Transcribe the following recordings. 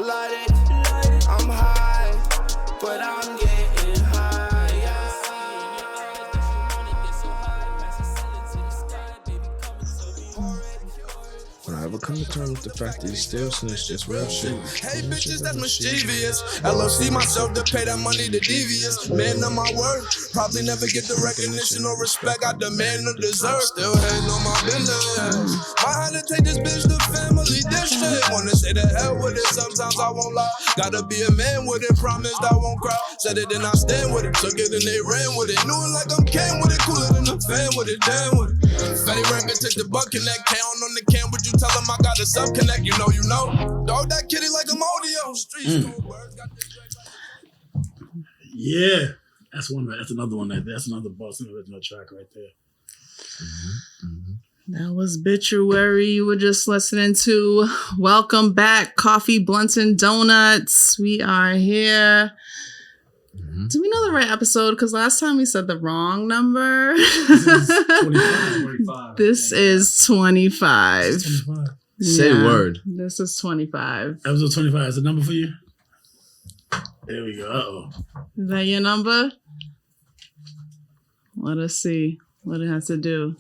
light it. I'm high, but I'm getting high. When I ever come to terms with the fact that you still snitch, just real shit. Hey bitches, that's mischievous. LOC myself to pay that money to devious. Man of my word, probably never get the recognition or respect I demand or deserve. Still hating on my business. Might have to take this bitch to family district. Wanna say the hell with it, sometimes I won't lie. Gotta be a man with it, promised I won't cry. Said it and I stand with it, took it and they ran with it. Knew it like I'm can with it, cooler than a fan with it, damn with it. Fatty rampant, take the buck connect, count on the can, would you tell him I got a sub connect, you know. Dog that kitty like a audio. Streets birds got yeah, that's another one. That's another Boston original track right there. That was Bituary. You were just listening to. Welcome back, Coffee, Blunts, and Donuts. We are here. Do we know the right episode? Because last time we said the wrong number. This is 25. This is 25. This is 25. Say word. This is 25. Episode 25 is the number for you? There we go. Uh-oh. Is that your number? Let us see what it has to do.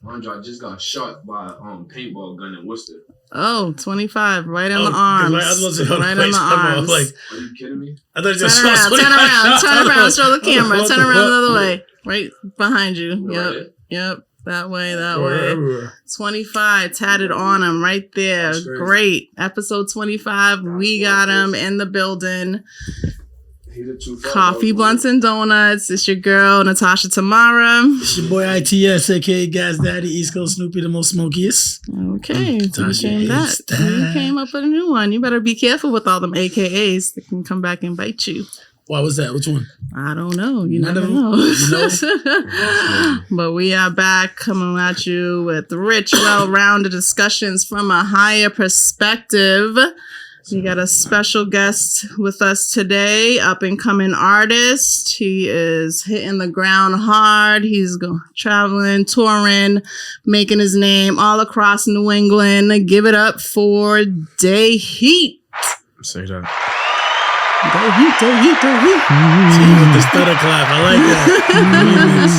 Andre just got shot by a paintball gun in Worcester. Oh, 25, right in the arms. Right, I was about to say, right in the arms. Like, are you kidding me? I thought you Turn just around, turn around, show the camera, What turn the around fuck? the other way. Right behind you. Right. Yep, that way. Everywhere. 25, tatted on him right there. That's crazy. Great. Episode 25, we got him in the building. Coffee, Blunts, and Donuts. It's your girl, Natasha Tamara. It's your boy ITS, aka Gas Daddy, East Coast Snoopy, the most smokiest. Okay, so Tasha you hates that. You came up with a new one. You better be careful with all them AKAs that can come back and bite you. Why was that? Which one? I don't know. You None never of them? know. You know? But we are back coming at you with rich, well-rounded discussions from a higher perspective. We got a special guest with us today, up-and-coming artist. He is hitting the ground hard. He's traveling, touring, making his name all across New England. Give it up for Dae Heat. Say that. Dae Heat. See, with the stutter clap. I like that.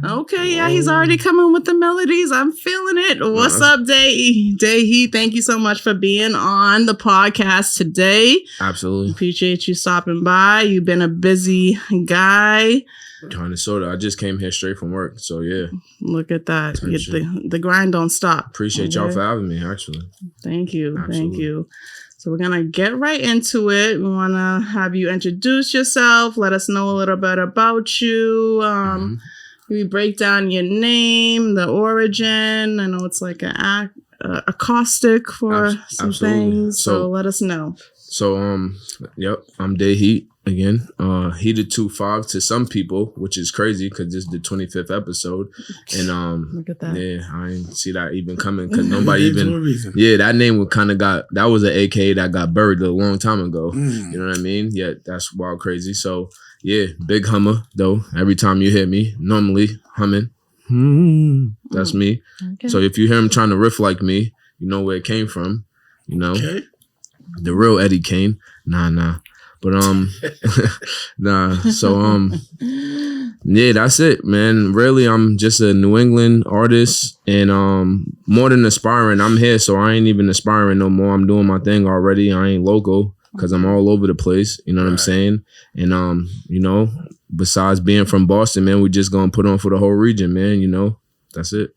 Okay, yeah, he's already coming with the melodies. I'm feeling it. What's up, Dae Heat? Thank you so much for being on the podcast today. Absolutely. Appreciate you stopping by. You've been a busy guy. Kind of sort of. I just came here straight from work, so yeah. Look at that. The grind don't stop. Appreciate y'all for having me, actually. Thank you. Absolutely. Thank you. So we're going to get right into it. We want to have you introduce yourself. Let us know a little bit about you. We break down your name, the origin. I know it's like an acrostic for some things. So let us know. So, yep, I'm Dae Heat again. Heated 2.5 to some people, which is crazy because this is the 25th episode. And look at that. Yeah, I didn't see that even coming because nobody even. Yeah. That name would kind of that was an AKA that got buried a long time ago. You know what I mean? Yeah, that's wild crazy. So yeah, big hummer though. Every time you hear me, normally humming. That's me. Okay. So if you hear him trying to riff like me, you know where it came from. You know. Okay. The real Eddie Kane. Nah. But nah. So yeah, that's it, man. Really, I'm just a New England artist and more than aspiring, I'm here, so I ain't even aspiring no more. I'm doing my thing already. I ain't local because I'm all over the place. You know what I'm saying? And you know, besides being from Boston, man, we just gonna put on for the whole region, man. You know, that's it.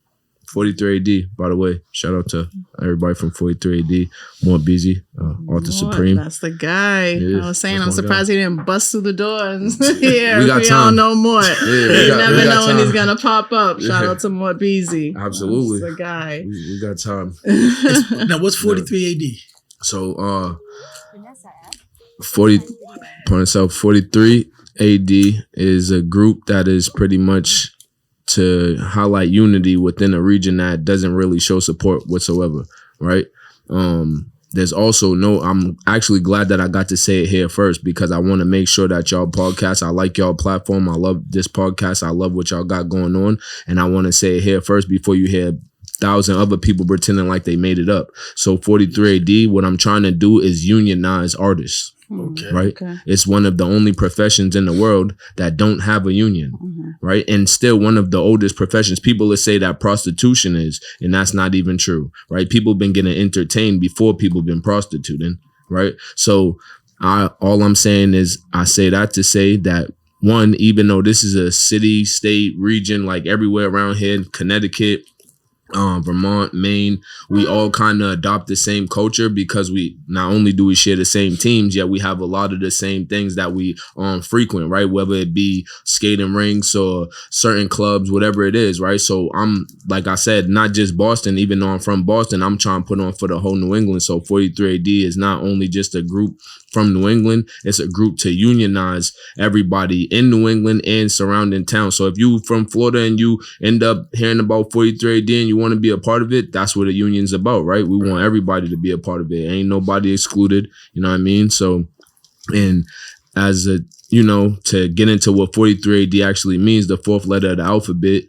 43 AD, by the way. Shout out to everybody from 43 AD. More busy, Arthur Supreme. That's the guy. Yeah, I was saying, that's I'm my surprised he didn't bust through the doors here. We got We time. all know more. You never know when time. he's going to pop up. Shout out to More Beezy. Absolutely. That's the guy. We got time. Now, what's 43 AD? So, 43 AD is a group that is pretty much to highlight unity within a region that doesn't really show support whatsoever, right? There's also I'm actually glad that I got to say it here first because I want to make sure that y'all podcast, I like y'all platform. I love this podcast. I love what y'all got going on. And I want to say it here first before you hear 1,000 other people pretending like they made it up. So 43 AD, what I'm trying to do is unionize artists. Okay. Right? Okay. It's one of the only professions in the world that don't have a union, right? And still one of the oldest professions. People will say that prostitution is, and that's not even true, right? People been getting entertained before people been prostituting, right? So all I'm saying is I say that to say that one, even though this is a city, state, region, like everywhere around here, Connecticut, Vermont, Maine, we all kind of adopt the same culture because we not only do we share the same teams, yet we have a lot of the same things that we frequent, right? Whether it be skating rinks or certain clubs, whatever it is, right? So I'm, like I said, not just Boston, even though I'm from Boston, I'm trying to put on for the whole New England. So 43 AD is not only just a group from New England, it's a group to unionize everybody in New England and surrounding towns. So if you from Florida and you end up hearing about 43 AD and you want to be a part of it, that's what a union's about, right? We want everybody to be a part of it. Ain't nobody excluded, you know what I mean? So, and as a, you know, to get into what 43 AD actually means, the fourth letter of the alphabet,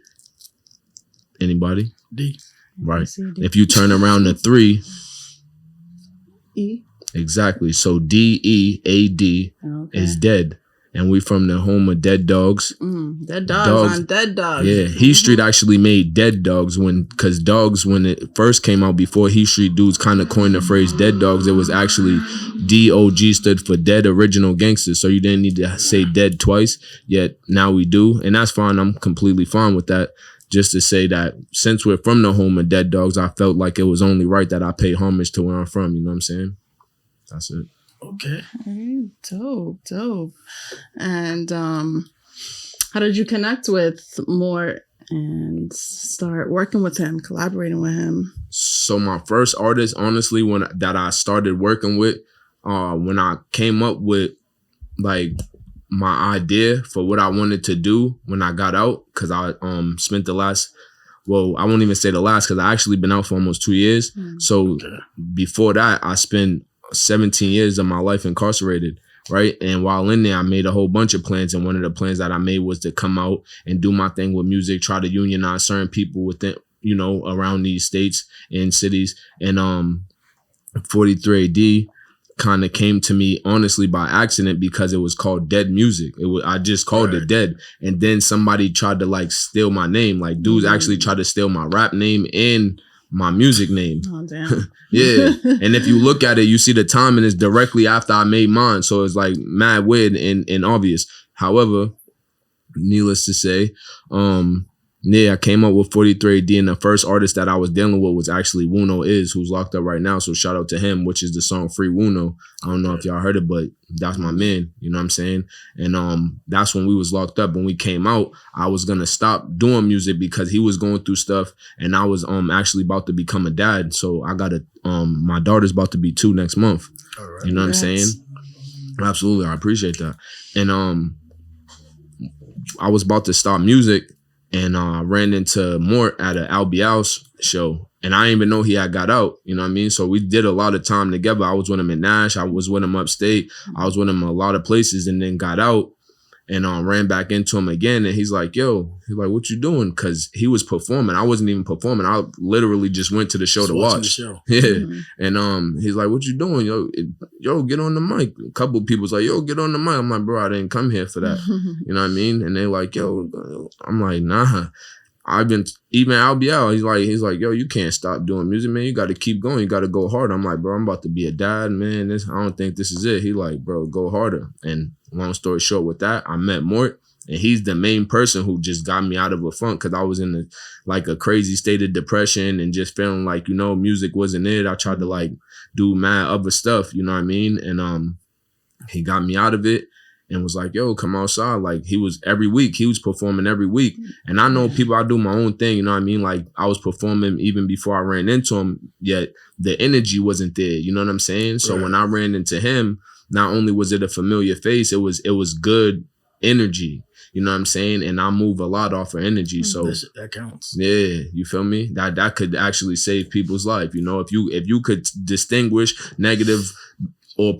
anybody? D. Right. C-D. If you turn around the 3, E. exactly. So DEAD Okay. is dead. And we from the home of Dead Dogs. Dead dogs on Dead Dogs. Yeah, Heat Street actually made Dead Dogs because Dogs, when it first came out, before Heat Street dudes kind of coined the phrase Dead Dogs, it was actually DOG stood for Dead Original Gangsters. So you didn't need to say dead twice, yet now we do. And that's fine. I'm completely fine with that. Just to say that since we're from the home of Dead Dogs, I felt like it was only right that I pay homage to where I'm from. You know what I'm saying? That's it. Okay. Dope. And how did you connect with Mort and start working with him, collaborating with him? So my first artist, honestly, that I started working with, when I came up with like my idea for what I wanted to do when I got out, because I spent the last, well, I won't even say the last, because I actually been out for almost 2 years. So before that, I spent 17 years of my life incarcerated, right? And while in there, I made a whole bunch of plans. And one of the plans that I made was to come out and do my thing with music, try to unionize certain people within, you know, around these states and cities. And 43 AD kind of came to me honestly by accident because it was called Dead Music. I just called it Dead. And then somebody tried to like steal my name. Like dudes actually tried to steal my rap name and my music name. Oh, damn. Yeah. And if you look at it, you see the timing is directly after I made mine. So it's like mad weird and obvious. However, needless to say, I came up with 43 AD, and the first artist that I was dealing with was actually Wuno who's locked up right now. So shout out to him, which is the song Free Wuno. I don't know if y'all heard it, but that's my man. You know what I'm saying? And that's when we was locked up. When we came out, I was gonna stop doing music because he was going through stuff, and I was actually about to become a dad. So I got my daughter's about to be 2 next month. All right. You know what I'm saying? Absolutely, I appreciate that. And I was about to stop music. And I ran into Mort at an Al Bial's show. And I didn't even know he had got out. You know what I mean? So we did a lot of time together. I was with him in Nash. I was with him upstate. I was with him a lot of places, and then got out and ran back into him again. And he's like, what you doing? Because he was performing. I wasn't even performing. I literally just went to the show to watch. The show. Yeah. Mm-hmm. And he's like, what you doing? Yo, get on the mic. A couple of people's like, yo, get on the mic. I'm like, bro, I didn't come here for that. You know what I mean? And they're like, yo, I'm like, nah. I've been, even Al Bial, he's like, yo, you can't stop doing music, man. You got to keep going. You got to go hard. I'm like, bro, I'm about to be a dad, man. I don't think this is it. He like, bro, go harder. And long story short with that, I met Mort, and he's the main person who just got me out of a funk, because I was in a crazy state of depression and just feeling like, you know, music wasn't it. I tried to like do mad other stuff, you know what I mean? And he got me out of it. And was like, yo, come outside. Like, he was performing every week. And I know people, I do my own thing, you know what I mean? Like, I was performing even before I ran into him, yet the energy wasn't there, you know what I'm saying? So when I ran into him, not only was it a familiar face, it was good energy, you know what I'm saying? And I move a lot off of energy. So that counts. Yeah, you feel me? That could actually save people's life, you know? If you could distinguish negative or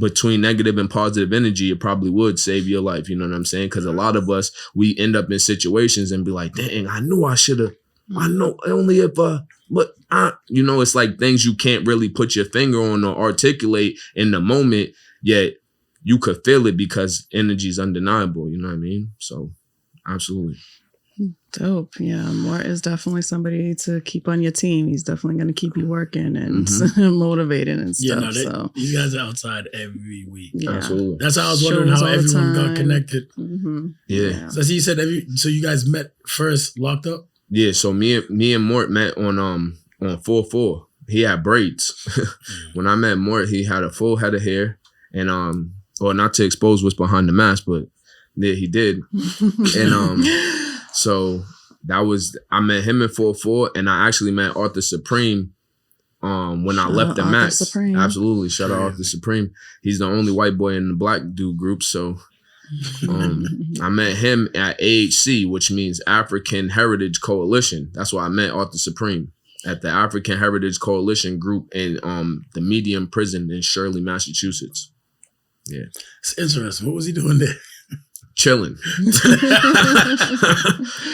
between negative and positive energy, it probably would save your life. You know what I'm saying? Because a lot of us, we end up in situations and be like, dang, I knew I should have I know only if but you know, it's like things you can't really put your finger on or articulate in the moment, yet you could feel it because energy is undeniable. You know what I mean? So, absolutely. Dope. Yeah, Mort is definitely somebody to keep on your team. He's definitely going to keep you working and motivating and stuff. So these guys are outside every week. yeah. Absolutely. That's how I was wondering how everyone got connected. Yeah. So you said so you guys met first locked up? Yeah. So me and Mort met on 4-4. He had braids. When I met Mort, he had a full head of hair, and well, not to expose what's behind the mask, but yeah, he did. And so I met him in 4-4, and I actually met Arthur Supreme when I left the Max. Supreme. Absolutely. Shout out Arthur Supreme. He's the only white boy in the black dude group. So I met him at AHC, which means African Heritage Coalition. That's why I met Arthur Supreme at the African Heritage Coalition group in the Medium Prison in Shirley, Massachusetts. Yeah. It's interesting. What was he doing there? Chilling.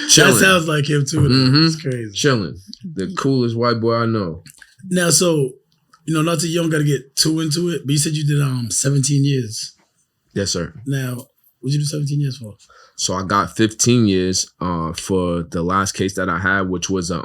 That sounds like him too. It's crazy. Chilling. The coolest white boy I know. Now, so, not too young, got to get too into it, but you said you did 17 years. Yes, sir. Now, what did you do 17 years for? So I got 15 years for the last case that I had, which was a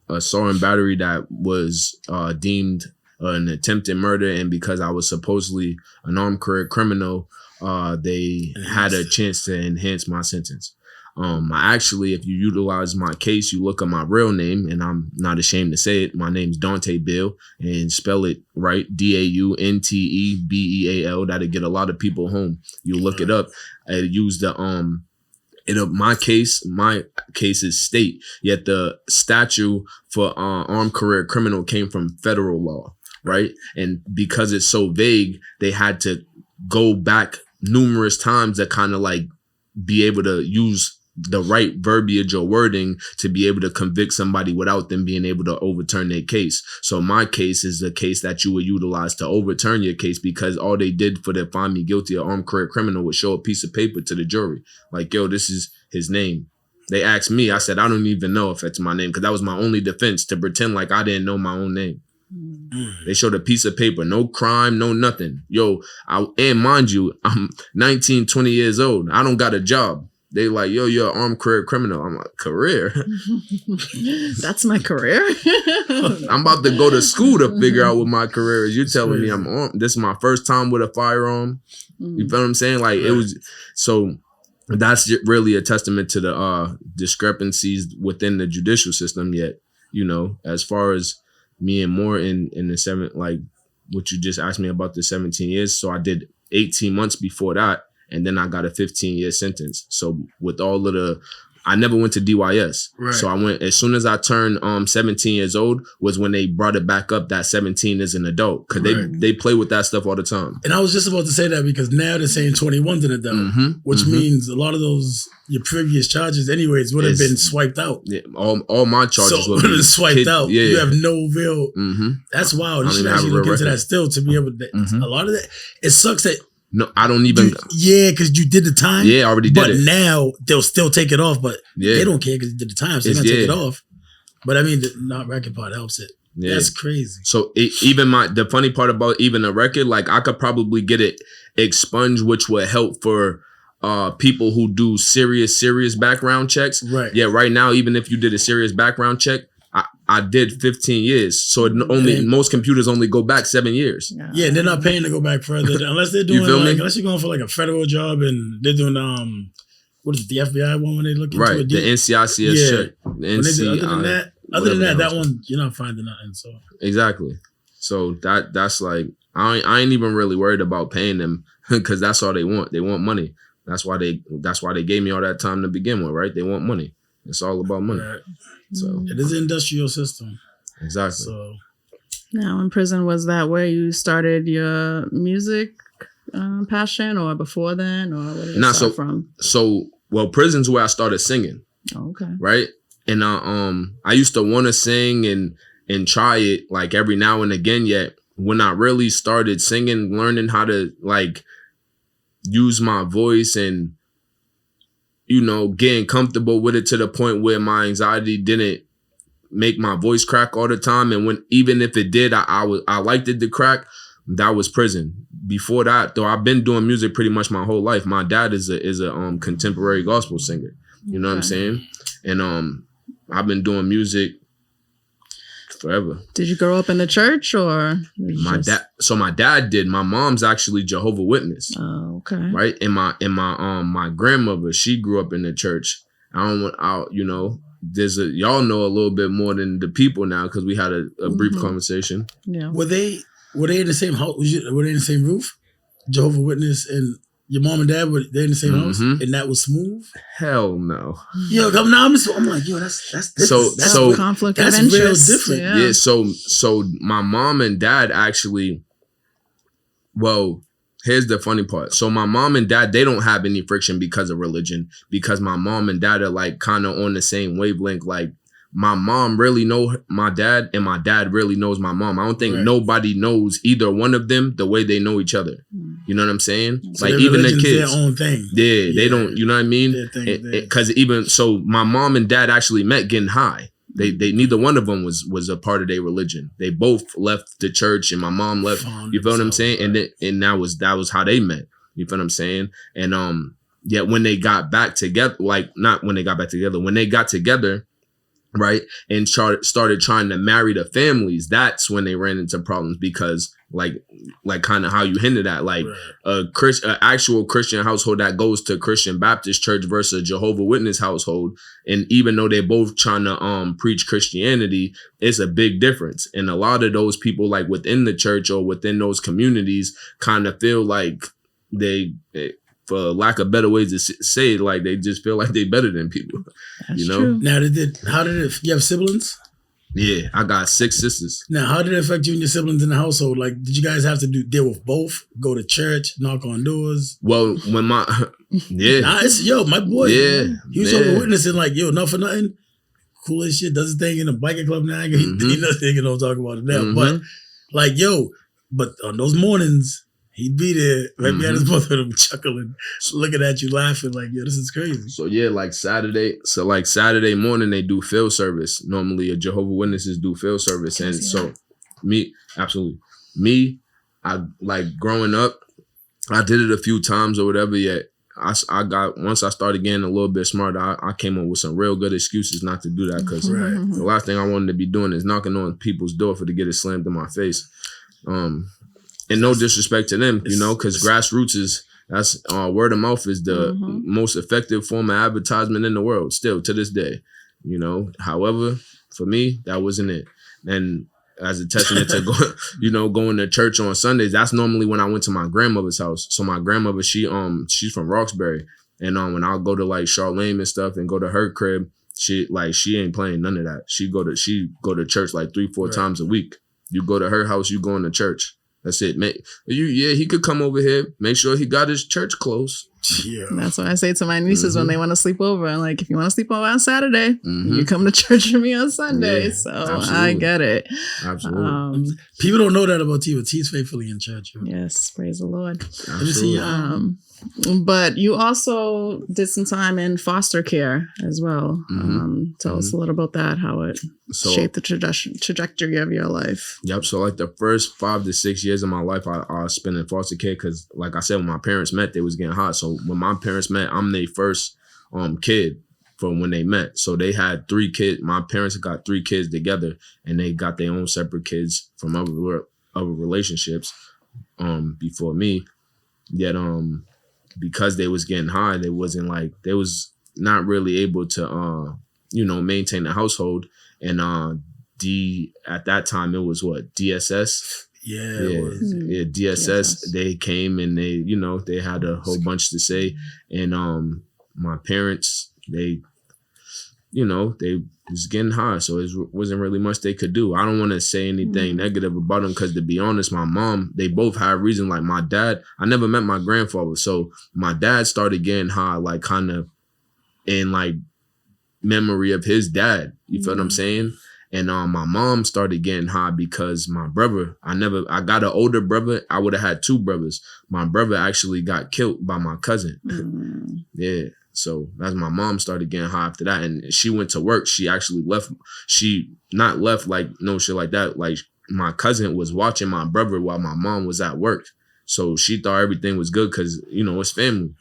assault and battery that was deemed an attempted murder, and because I was supposedly an armed career criminal, they had a chance to enhance my sentence. I actually, if you utilize my case, you look at my real name, and I'm not ashamed to say it. My name's Dante Bill, and spell it right, DAUNTEBEAL. That'll get a lot of people home. You look it up. I use the my case is state, yet the statute for armed career criminal came from federal law, right? And because it's so vague, they had to go back numerous times to kind of like be able to use the right verbiage or wording to be able to convict somebody without them being able to overturn their case. So my case is the case that you would utilize to overturn your case, because all they did for to find me guilty of armed career criminal was show a piece of paper to the jury. Like, yo, this is his name. They asked me, I said, I don't even know if it's my name, because that was my only defense, to pretend like I didn't know my own name. They showed a piece of paper, no crime, no nothing. Yo, and mind you, I'm 19, 20 years old. I don't got a job. They like, yo, you're an armed career criminal. I'm like, career? That's my career? I'm about to go to school to figure out what my career is. You're telling me I'm armed. This is my first time with a firearm. You feel what I'm saying? Like, it was, so that's really a testament to the discrepancies within the judicial system. Yet, as far as me and more in the like what you just asked me about the 17 years. So I did 18 months before that, and then I got a 15-year sentence. So with all of I never went to DYS. Right. So I went, as soon as I turned 17 years old was when they brought it back up that 17 is an adult, because they play with that stuff all the time. And I was just about to say that, because now they're saying 21's an adult, which means a lot of your previous charges anyways would have been swiped out. Yeah, all my charges would have been swiped out. Yeah. You have no real. That's wild. You should actually look into that still to be able to. A lot of that. It sucks that. No, I don't even. Because you did the time. Yeah, I already did it. But now they'll still take it off, but they don't care because you did the time, so they're going to take it off. But I mean, the not record part helps it. Yeah. That's crazy. So even the funny part about even a record, like I could probably get it expunged, which would help for people who do serious background checks. Right. Yeah, right now, even if you did a serious background check, I did 15 years. So most computers only go back 7 years. Yeah, they're not paying to go back further unless they're doing unless you're going for like a federal job and they're doing what is it, the FBI one when they look into it? The NCICS shit. Other than that one you're not finding nothing. So exactly. So that's like I ain't even really worried about paying them, because that's all they want. They want money. That's why they gave me all that time to begin with, right? They want money. It's all about money. Right. So it is an industrial system. Exactly. So now in prison, was that where you started your music passion, or before then, or where did it start from? So prison's where I started singing. Okay. Right. And I used to want to sing and try it like every now and again. Yet when I really started singing, learning how to like use my voice and getting comfortable with it to the point where my anxiety didn't make my voice crack all the time. And even if it did, I liked it to crack. That was prison. Before that, though, I've been doing music pretty much my whole life. My dad is a contemporary gospel singer. You know what I'm saying? And I've been doing music forever. Did you grow up in the church or dad? So my dad did. My mom's actually Jehovah's Witness. Oh, okay. Right. And my grandmother, she grew up in the church. Y'all know a little bit more than the people now because we had a brief conversation. Yeah. Were they in the same house? Were they in the same roof? Jehovah's Witness and your mom and dad, were they in the same house? And that was smooth? Hell no. Yo, I'm like, yo, that's conflict that's of real interest. different. Yeah. So my mom and dad actually, well, here's the funny part. So my mom and dad, they don't have any friction because of religion, because my mom and dad are like kind of on the same wavelength. Like my mom really know my dad and my dad really knows my mom. I don't think nobody knows either one of them the way they know each other. You know what I'm saying? So like even the kids, their own thing. Yeah, they don't, you know what I mean? Because even so my mom and dad actually met getting high. They neither one of them was a part of their religion. They both left the church and my mom left. You feel what I'm saying? And that was how they met. You feel what I'm saying? And yet when they got back together, when they got together, right, and started trying to marry the families, that's when they ran into problems because like kind of how you hinted at, like a actual Christian household that goes to Christian Baptist church versus a Jehovah's Witness household, and even though they're both trying to preach Christianity, it's a big difference. And a lot of those people like within the church or within those communities kind of feel like they for lack of better ways to say it, like they just feel like they better than people. That's you know. True. Now, you have siblings? Yeah, I got 6 sisters. Now, how did it affect you and your siblings in the household? Like, did you guys have to deal with both? Go to church, knock on doors? Well, when my my boy, yeah, he was over witnessing like, yo, not for nothing, cool as shit, does his thing in a biker club now. He knows talking about it now, but like, but on those mornings. He'd be there, right behind his mother, and chuckling, looking at you, laughing, like, yo, this is crazy. So yeah, like Saturday morning, they do field service. Normally, a Jehovah's Witnesses do field service, and so me, I like growing up, I did it a few times or whatever. Yet once I started getting a little bit smarter, I came up with some real good excuses not to do that because the last thing I wanted to be doing is knocking on people's door to get it slammed in my face. And no disrespect to them, because grassroots that's word of mouth is the most effective form of advertisement in the world, still to this day, However, for me, that wasn't it. And as a testament to going to church on Sundays, that's normally when I went to my grandmother's house. So my grandmother, she's from Roxbury, and when I'll go to like Charlene and stuff and go to her crib, she ain't playing none of that. She go to church like 3-4 times a week. You go to her house, you going to church. That's it, man. He could come over here. Make sure he got his church clothes. Yeah, that's what I say to my nieces when they want to sleep over. I'm like, if you want to sleep over on Saturday, you come to church with me on Sunday. Yeah, so absolutely. I get it. Absolutely. People don't know that about T, but T's faithfully in church. Yes, praise the Lord. Absolutely. But you also did some time in foster care as well. Tell us a little about that, how it shaped the trajectory of your life. Yep. So like the first 5 to 6 years of my life, I spent in foster care because, like I said, when my parents met, they was getting hot. So when my parents met, I'm their first kid from when they met. So they had 3 kids. My parents got 3 kids together, and they got their own separate kids from other relationships before me. Yet because they was getting high, they was not really able to maintain the household. And at that time it was what, DSS? Yeah, DSS. They came and they had a whole bunch to say. And my parents, they was getting high, so it wasn't really much they could do. I don't want to say anything negative about them because, to be honest, my mom, they both had reason. Like my dad, I never met my grandfather, so my dad started getting high, like kind of in like memory of his dad. You feel what I'm saying? And my mom started getting high because my brother, I got an older brother. I would have had 2 brothers. My brother actually got killed by my cousin. Yeah. So that's my mom started getting high after that. And she went to work. She actually left. She not left like no shit like that. Like my cousin was watching my brother while my mom was at work. So she thought everything was good because, you know, it's family.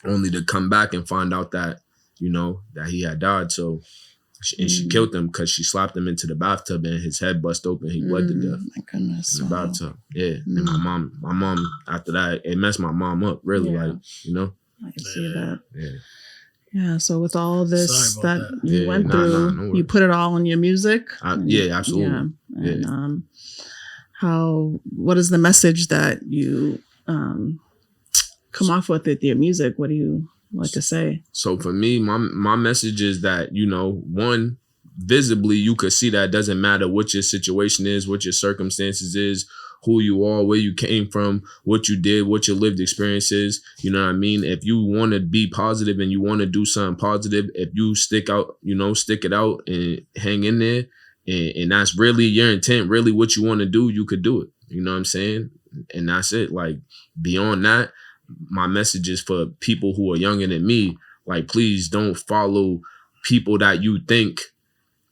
Only to come back and find out that, you know, that he had died. So, she killed him because she slapped him into the bathtub and his head bust open. He bled to death. My goodness. In the bathtub. Yeah. And my mom, after that, it messed my mom up, really. Yeah. Like, you know? I can see that. Yeah. Yeah, so with all this Sorry that about you went through, no you put it all in your music? Yeah, absolutely. Yeah. And what is the message that you come off with your music? What do you like to say? So for me, my message is that, you know, one, visibly you could see that it doesn't matter what your situation is, what your circumstances is, who you are, where you came from, what you did, what your lived experience is. You know what I mean? If you want to be positive and you want to do something positive, if you stick it out and hang in there, and that's really your intent, really what you want to do, you could do it. You know what I'm saying? And that's it. Like, beyond that, my message is for people who are younger than me, like, please don't follow people that you think,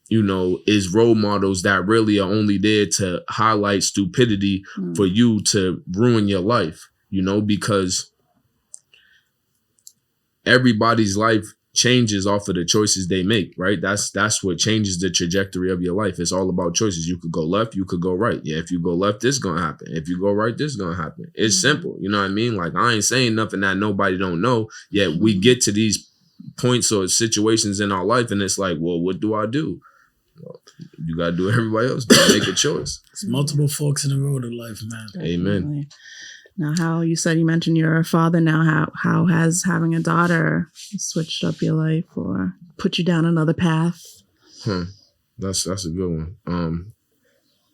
you know, is role models that really are only there to highlight stupidity for you to ruin your life, you know, because everybody's life changes off of the choices they make, right? That's what changes the trajectory of your life. It's all about choices. You could go left, you could go right. Yeah, if you go left, this is gonna happen. If you go right, this is gonna happen. It's simple. You know what I mean? Like, I ain't saying nothing that nobody don't know, yet we get to these points or situations in our life and it's like, well, what do I do? Well, you gotta do what everybody else do. Make a choice. It's multiple forks in the road of life, man. Amen. Now, how you mentioned you're a father now. How has having a daughter switched up your life or put you down another path? That's a good one.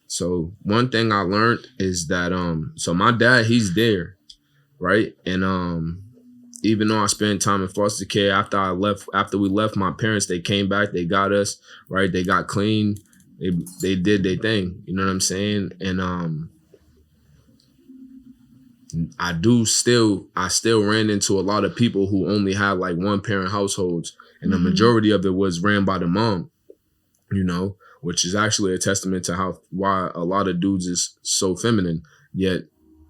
So one thing I learned is that so my dad, he's there, right? And even though I spent time in foster care, after we left my parents, they came back, they got us, right? They got clean. They did their thing. You know what I'm saying? And I still ran into a lot of people who only had like one parent households, and the majority of it was ran by the mom, you know, which is actually a testament to why a lot of dudes is so feminine. Yet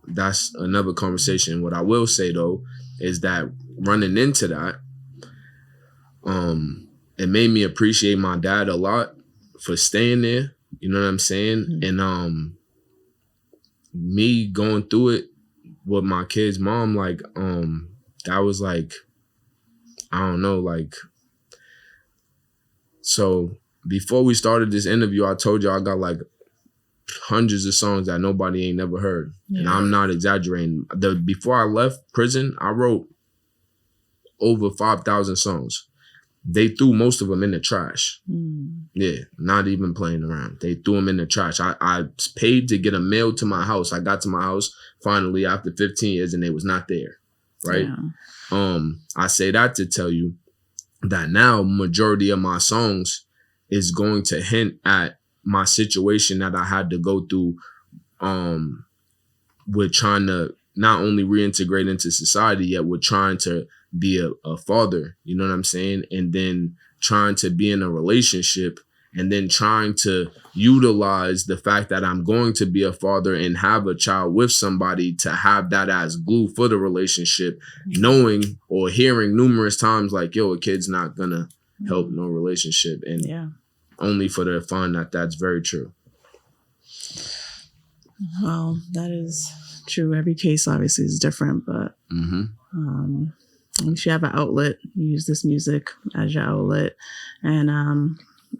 that's another conversation. What I will say though is that running into that, it made me appreciate my dad a lot for staying there. You know what I'm saying? And me going through it with my kid's mom, like, that was like, I don't know, like, so before we started this interview, I told you I got like hundreds of songs that nobody ain't never heard. Yeah. And I'm not exaggerating. Before I left prison, I wrote over 5,000 songs. They threw most of them in the trash. Yeah, not even playing around. They threw them in the trash. I paid to get them mailed to my house. I got to my house finally after 15 years and they was not there, right? Yeah. I say that to tell you that now majority of my songs is going to hint at my situation that I had to go through with trying to not only reintegrate into society, yet with trying to be a father, you know what I'm saying? And then trying to be in a relationship and then trying to utilize the fact that I'm going to be a father and have a child with somebody to have that as glue for the relationship, knowing or hearing numerous times like, yo, a kid's not gonna help no relationship. And only for the find that that's very true. Well, that is true. Every case obviously is different, but at least you have an outlet. You use this music as your outlet. And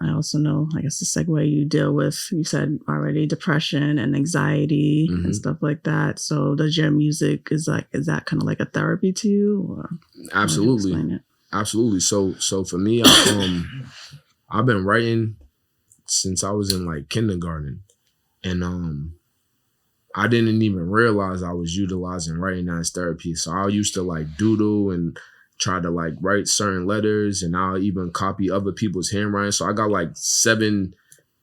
I also know, I guess the segue you deal with, you said already, depression and anxiety and stuff like that. So does your music, is that kind of like a therapy to you? Or absolutely. Absolutely. So for me, I've been writing since I was in like kindergarten. And I didn't even realize I was utilizing writing as therapy. So I used to like doodle and try to like write certain letters, and I'll even copy other people's handwriting. So I got like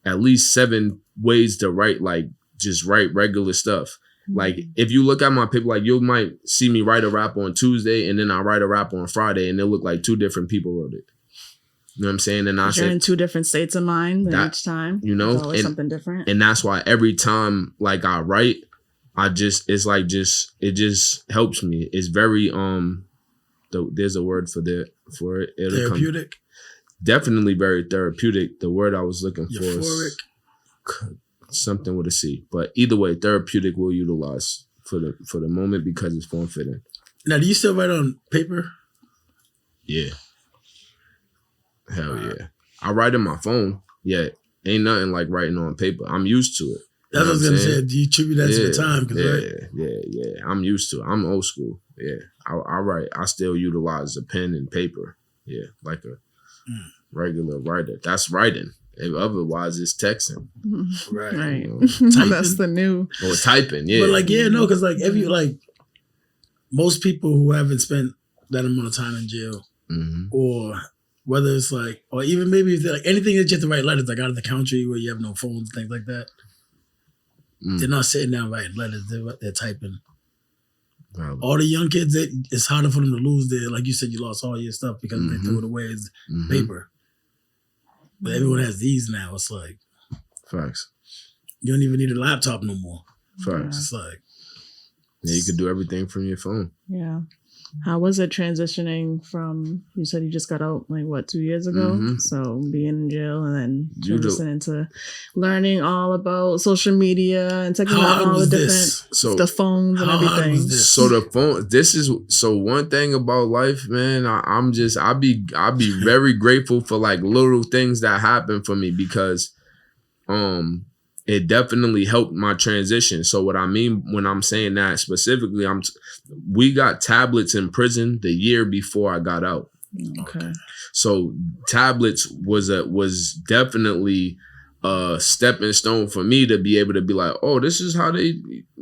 at least seven ways to write, like just write regular stuff. Like, if you look at my paper, like, you might see me write a rap on Tuesday and then I write a rap on Friday and it look like 2 different people wrote it. You know what I'm saying? And I You're in 2 different states of mind each time. You know, it's always something different. And that's why every time, like, I write, it just helps me. It's very, there's a word for it. It'll therapeutic? Definitely very therapeutic. The word I was looking for Euphoric. is something with a C. But either way, therapeutic will utilize for the moment because it's form fitting. Now, do you still write on paper? Yeah. Hell yeah. I write in my phone. Yeah. Ain't nothing like writing on paper. I'm used to it. That's what I was going to say. Do you attribute that to the time? Yeah. I'm used to it. I'm old school. Yeah. I write. I still utilize a pen and paper. Yeah. Like a regular writer. That's writing. If otherwise, it's texting. Right. You know, That's the new. or typing, yeah. But like, because like if you like most people who haven't spent that amount of time in jail, or whether it's like, or even maybe if they're like anything that you have to write letters, like out of the country where you have no phones, things like that. They're not sitting down writing letters; they're typing. Probably. All the young kids, it's harder for them to lose their, like you said, you lost all your stuff because they threw it away as paper. But everyone has these now. It's like Facts. you don't even need a laptop no more. Facts. It's like You could do everything from your phone. Yeah. How was it transitioning from, you said you just got out like 2 years ago? So being in jail and then transitioning into learning all about social media and taking out all the different, the phones and everything. So the phone, one thing about life, man, I be very grateful for like little things that happen for me because, it definitely helped my transition. So what I mean when I'm saying that specifically, we got tablets in prison the year before I got out. Okay. So tablets was definitely a stepping stone for me to be able to be like, oh, this is how they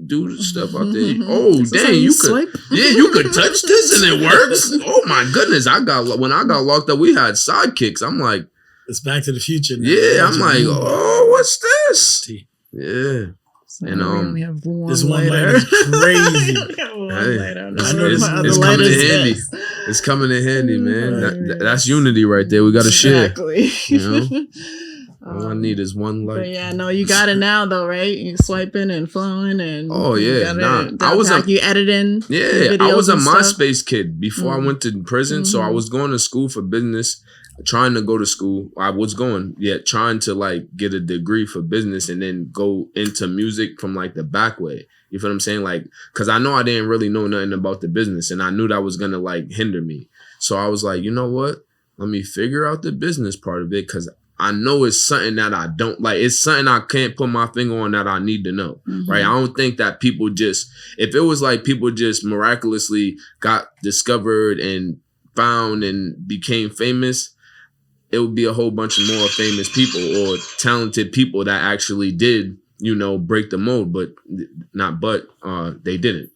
do stuff out there. Oh, dang, you could, you could touch this and it works. Oh my goodness, when I got locked up, we had sidekicks. I'm like, it's Back to the Future now. Yeah, I'm like, oh, what's this? Yeah. So and we only have one this lighter. One lighter is crazy. It's coming in handy. It's coming in handy, man. That's unity right there. We got to share. You know? All I need is one light. But yeah, no, you got it now though, right? You swiping and flowing and you editing. Yeah, I was a MySpace kid before I went to prison, so I was going to school for business. Trying to go to school. I was trying to like get a degree for business and then go into music from like the back way. You feel what I'm saying? Like, cause I know I didn't really know nothing about the business and I knew that was gonna like hinder me. So I was like, you know what? Let me figure out the business part of it. Cause I know it's something that I don't like. It's something I can't put my finger on that I need to know. Right. I don't think that people if it was like people just miraculously got discovered and found and became famous, it would be a whole bunch of more famous people or talented people that actually did, break the mold, but they didn't.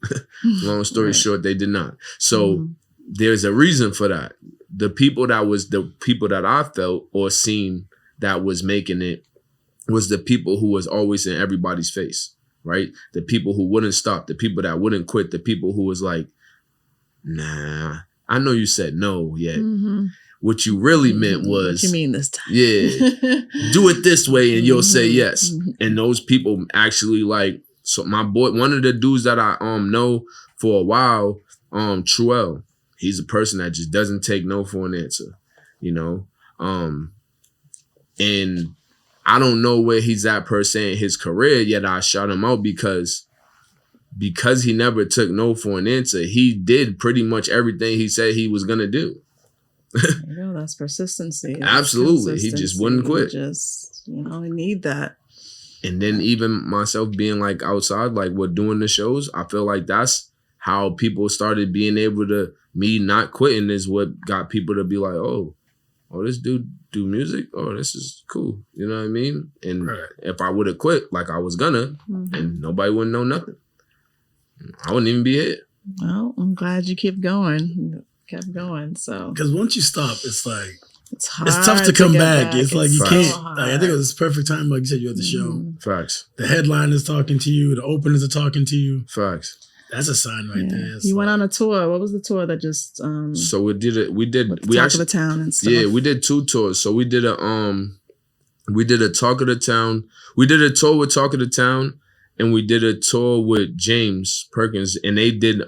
Long story short, they did not. So there's a reason for that. The people that I felt or seen that was making it was the people who was always in everybody's face, right? The people who wouldn't stop, the people that wouldn't quit, the people who was like, nah, I know you said no yet. What you really meant was, what you mean this time? Yeah, do it this way and you'll say yes. And those people actually so my boy, one of the dudes that I know for a while, Truel, he's a person that just doesn't take no for an answer, and I don't know where he's at per se in his career, yet I shout him out because he never took no for an answer. He did pretty much everything he said he was gonna do. That's persistency. Absolutely. He just wouldn't quit. We need that. And then even myself being like outside, like we're doing the shows, I feel like that's how people started being able to, me not quitting is what got people to be like, oh, this dude do music? Oh, this is cool. You know what I mean? And if I would have quit like I was gonna, and nobody wouldn't know nothing, I wouldn't even be here. Well, I'm glad you kept going. So because once you stop, it's like It's hard. It's tough to come get back. It's like you so can't. hard. Like, I think it was perfect time. Like you said, you're at the show. Facts. The headline is talking to you. The openers are talking to you. Facts. That's a sign right there. It's You went like- on a tour. What was the tour that just So we did it. We Talk actually of the Town and stuff? Yeah, we did 2 tours. So we did a Talk of the Town. We did a tour with Talk of the Town, and we did a tour with James Perkins, and they did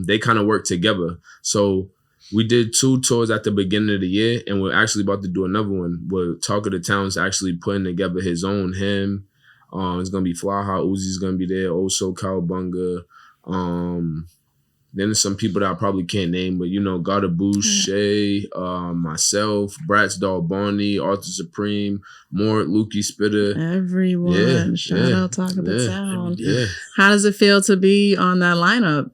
they kind of worked together. So we did 2 tours at the beginning of the year, and we're actually about to do another one where Talk of the Town's actually putting together his own hymn. It's gonna be Fly High Uzi's gonna be there, also Cowabunga. Then there's some people that I probably can't name, but Gada Boucher, myself, Bratz Dog Barney, Arthur Supreme, Mort, Lukey Spitter. Everyone. Yeah, Shout yeah, out Talk of the Town. Yeah. How does it feel to be on that lineup?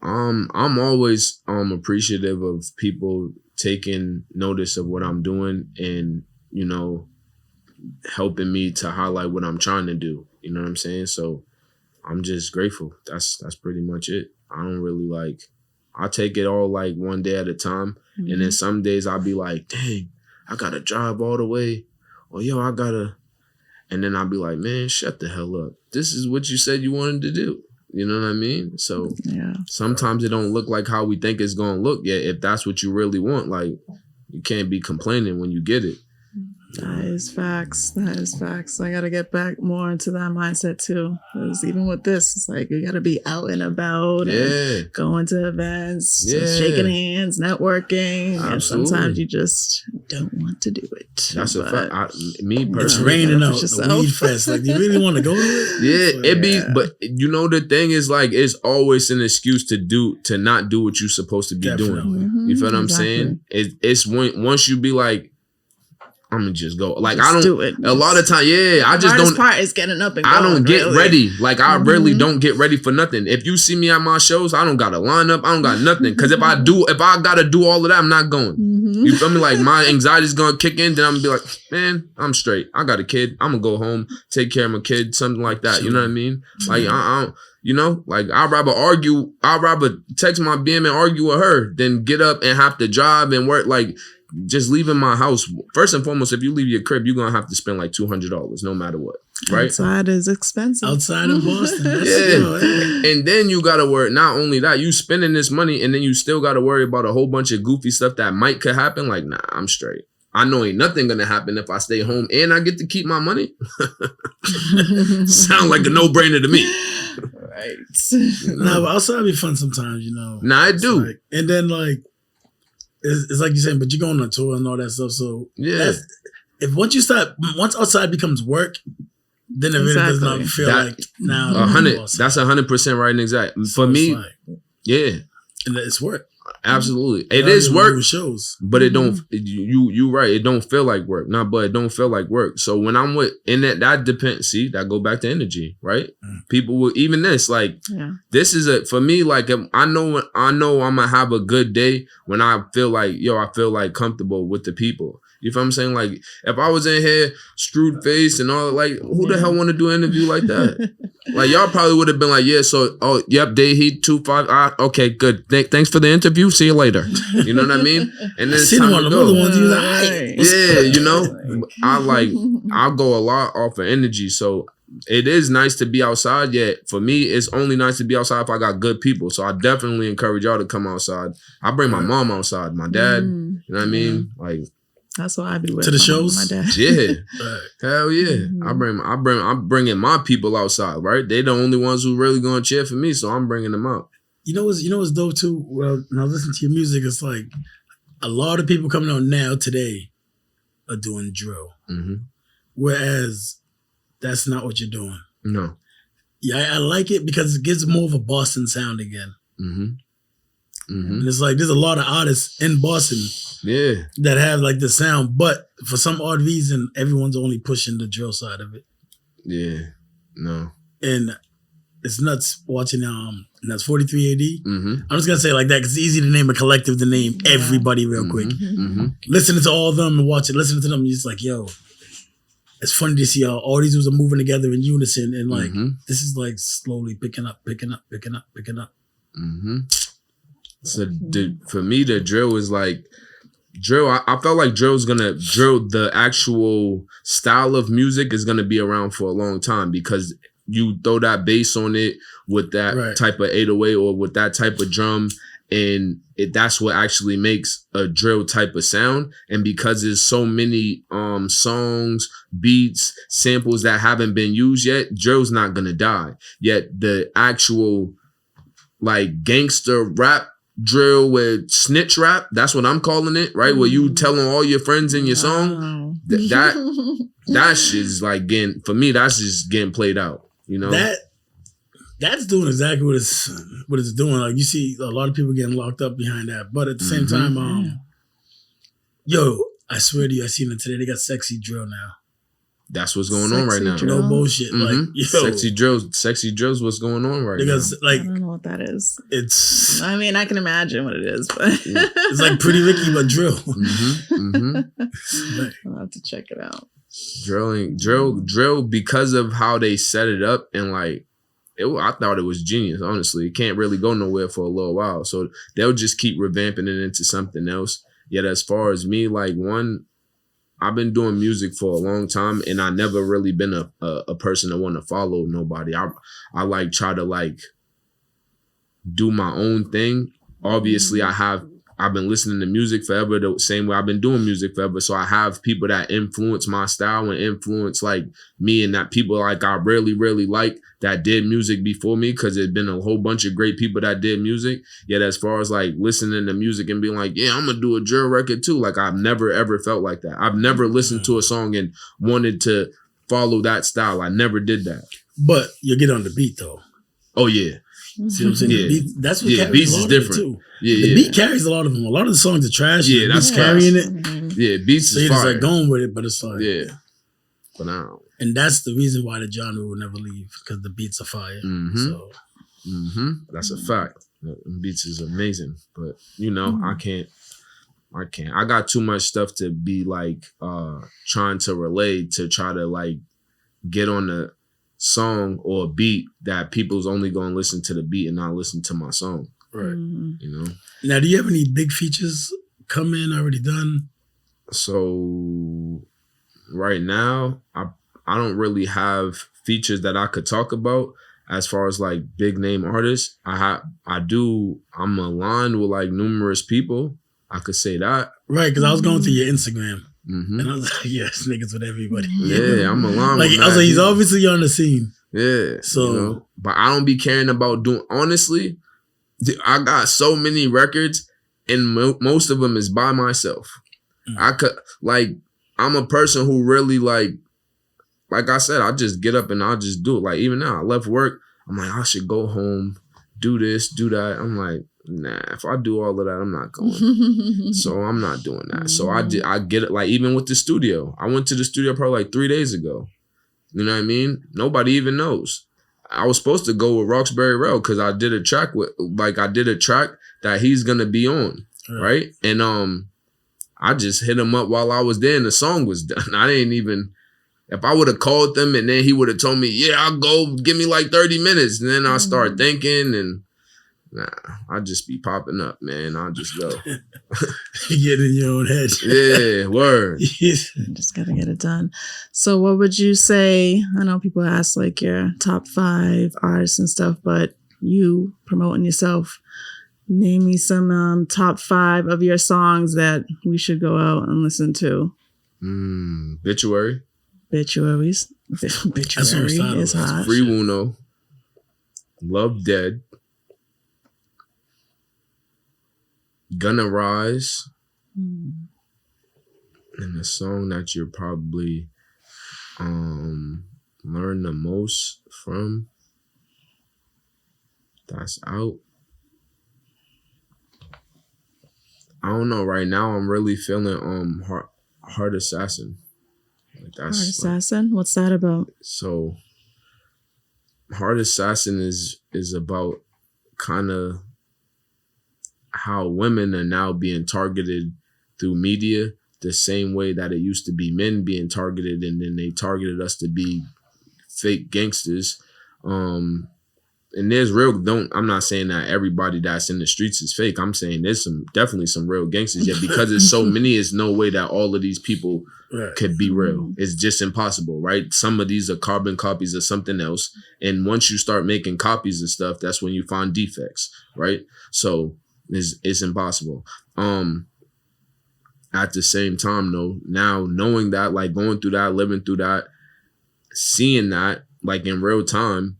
I'm always appreciative of people taking notice of what I'm doing and, helping me to highlight what I'm trying to do. You know what I'm saying? So I'm just grateful. That's pretty much it. I don't really I take it all one day at a time. Mm-hmm. And then some days I'll be like, dang, I gotta drive all the way. Or I gotta, and then I'll be like, man, shut the hell up. This is what you said you wanted to do. You know what I mean? So sometimes it don't look like how we think it's gonna look yet. If that's what you really want, you can't be complaining when you get it. That is facts. That is facts. I got to get back more into that mindset too. Because even with this, it's you got to be out and about and going to events, just shaking hands, networking. Absolutely. And sometimes you just don't want to do it. That's a fact. Me personally. It's raining out. The yourself. weed fest. Do you really want to go to it? Yeah, it be. But the thing is, it's always an excuse to not do what you're supposed to be Definitely. doing. Mm-hmm. You feel what I'm saying? It's once you be like, I'm gonna just go. I don't do it. A lot of time. Yeah, I just hardest don't. part is getting up and going. I don't get really. ready. I really don't get ready for nothing. If you see me at my shows, I don't got a lineup. I don't got nothing. Because if I gotta do all of that, I'm not going. Mm-hmm. You feel me? My anxiety's gonna kick in. Then I'm gonna be like, man, I'm straight. I got a kid. I'm gonna go home, take care of my kid, something like that. You know what I mean? I don't. I'd rather argue. I'd rather text my BM and argue with her than get up and have to drive and work. Just leaving my house. First and foremost, if you leave your crib, you're gonna have to spend $200 no matter what. Right? Outside is expensive. Outside of Boston. Yeah. And then you gotta worry. Not only that, you spending this money and then you still gotta worry about a whole bunch of goofy stuff that could happen. Nah, I'm straight. I know ain't nothing gonna happen if I stay home and I get to keep my money. Sound like a no-brainer to me. Right. Nah, but outside be fun sometimes, Nah, I do. And then it's like you're saying, but you're going on a tour and all that stuff. So Yeah. once outside becomes work, then it really does not feel now. 100. That's 100% right and exact. For me, yeah. And it's work. Absolutely. It is work, shows. but it don't, you right. It don't feel like work. But it don't feel like work. So when I'm that depends, see, that go back to energy, right? People will, even this, this is for me, I know I'm gonna have a good day when I feel I feel comfortable with the people. You feel what I'm saying? If I was in here, screwed face and all, who the hell want to do an interview like that? Y'all probably would have been yep, Dae Heat 2-5. Okay, good. Thanks for the interview. See you later. You know what I mean? And then it's time to go. Ones you like, yeah, I'll go a lot off of energy. So it is nice to be outside. Yet for me, it's only nice to be outside if I got good people. So I definitely encourage y'all to come outside. I bring my mom outside, my dad. You know what I mean? That's what I be with. To the shows? My dad. Yeah. Hell yeah. I'm bringing my people outside, right? They the only ones who really gonna cheer for me, so I'm bringing them out. You know what's dope too? Well, when I listen to your music, it's a lot of people coming out now today are doing drill. Mm-hmm. Whereas that's not what you're doing. No. Yeah, I like it because it gives more of a Boston sound again. Mm-hmm. Mm-hmm. And it's there's a lot of artists in Boston that have the sound, but for some odd reason, everyone's only pushing the drill side of it. Yeah. No. And it's nuts watching that's 43 AD. Mm-hmm. I'm just gonna say it like that because it's easy to name a collective to name everybody real quick. Mm-hmm. Listening to all of them and watching, listening to them, you're just yo, it's funny to see how all these dudes are moving together in unison and this is slowly picking up. Mm-hmm. So for me, the drill is drill. I felt like the actual style of music is gonna be around for a long time because you throw that bass on it with that type of 808 or with that type of drum, and that's what actually makes a drill type of sound. And because there's so many songs, beats, samples that haven't been used yet, drill's not gonna die. Yet the actual like gangster rap drill with snitch rap, that's what I'm calling it, right? Where you telling all your friends in your song, that shit's like getting, for me, that's just getting played out, you know? That's doing exactly what it's doing. Like you see a lot of people getting locked up behind that. But at the same time, yo, I swear to you, I seen it today. They got sexy drill now. That's what's going on right now. No bullshit. Like, yo, sexy drills what's going on right now. Like, I don't know what that is. It's, I mean, I can imagine what it is, but it's like Pretty Ricky but drill. I'll have to check it out. Drill because of how they set it up, and like I thought it was genius, honestly. It can't really go nowhere for a little while. So they'll just keep revamping it into something else. Yet as far as me, like I've been doing music for a long time, and I never really been a person that want to follow nobody. I like try to like do my own thing. Obviously, I've been listening to music forever, the same way I've been doing music forever. So I have people that influence my style and influence like me, and that people like I really, really like that did music before me, because there's been a whole bunch of great people that did music. Yet as far as like listening to music and being like, yeah, I'm gonna do a drill record too, like I've never ever felt like that. I've never listened to a song and wanted to follow that style. I never did that. But you get on the beat though. Oh yeah. See what I'm saying? Yeah. Beat, that's what carries beats a lot is of it, different. too. Yeah, the beat carries a lot of them. A lot of the songs are trash. Yeah, that's carrying it. Yeah, beats so is you're just fire. like going with it, but it's like but now. And that's the reason why the genre will never leave, because the beats are fire. So that's a fact. The beats is amazing, but you know, I can't. I got too much stuff to be like trying to relay to try to like get on the song or beat that people's only gonna listen to the beat and not listen to my song. Right. You know. Now, do you have any big features come in already done? So right now, I don't really have features that I could talk about as far as like big name artists. I'm aligned with like numerous people. I could say that. Right, because I was going through your Instagram. And I was like, yes, niggas with everybody. Yeah, I'm aligned like, with I was like, he's obviously on the scene. Yeah. So, you know? But I don't be caring about doing, honestly, I got so many records and most of them is by myself. I'm a person who really like I said, I just get up and I'll just do it. Like even now, I left work, I'm like, I should go home, do this, do that. I'm like, nah, if I do all of that, I'm not going. So I'm not doing that. So I get it. Like even with the studio, I went to the studio probably like 3 days ago. You know what I mean? Nobody even knows. I was supposed to go with Roxbury Rail because I did a track that he's gonna be on, right? And I just hit him up while I was there and the song was done. I didn't even. If I would have called them and then he would have told me, yeah, I'll go, give me like 30 minutes. And then I start thinking and I'll just be popping up, man. I'll just go. You get in your own head. Yeah, word. Just got to get it done. So what would you say? I know people ask like your top 5 artists and stuff, but you promoting yourself, name me some top 5 of your songs that we should go out and listen to. Obituary. Obituaries. Obituary is hot. Free Wuno. Love Dead. Gonna Rise. And the song that you're probably learn the most from that's out. I don't know. Right now I'm really feeling Heart Assassin. Like Heart Assassin? What's that about? So Heart Assassin is about kind of how women are now being targeted through media the same way that it used to be men being targeted, and then they targeted us to be fake gangsters. and there's real. I'm not saying that everybody that's in the streets is fake. I'm saying there's definitely some real gangsters. Yet because there's so many, there's no way that all of these people could be real. It's just impossible, right? Some of these are carbon copies of something else, and once you start making copies of stuff, that's when you find defects, right? So it's impossible. At the same time, though, now knowing that, like going through that, living through that, seeing that like in real time,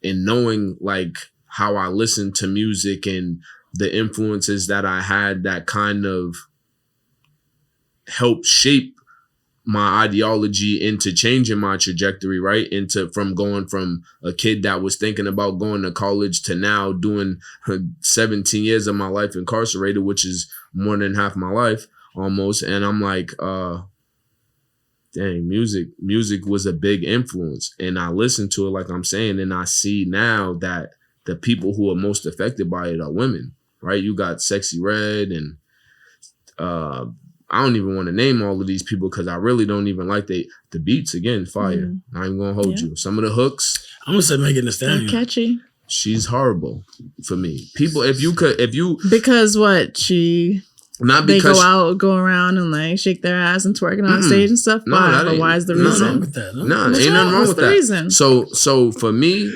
and knowing like how I listened to music and the influences that I had that kind of helped shape my ideology into changing my trajectory, right? From going from a kid that was thinking about going to college to now doing 17 years of my life incarcerated, which is more than half my life almost. And I'm like, dang, music was a big influence. And I listened to it, like I'm saying, and I see now that the people who are most affected by it are women, right? You got Sexy Red and I don't even want to name all of these people because I really don't even like the beats. Again, fire. I ain't gonna hold you. Some of the hooks, I'm gonna say Megan Thee Stallion. Catchy. She's horrible for me. People, if you because what she. Not they because go around and like shake their ass and twerking on stage and stuff. No, why is the Nothing reason? wrong with that. No, ain't nothing wrong with that. Reason? So for me,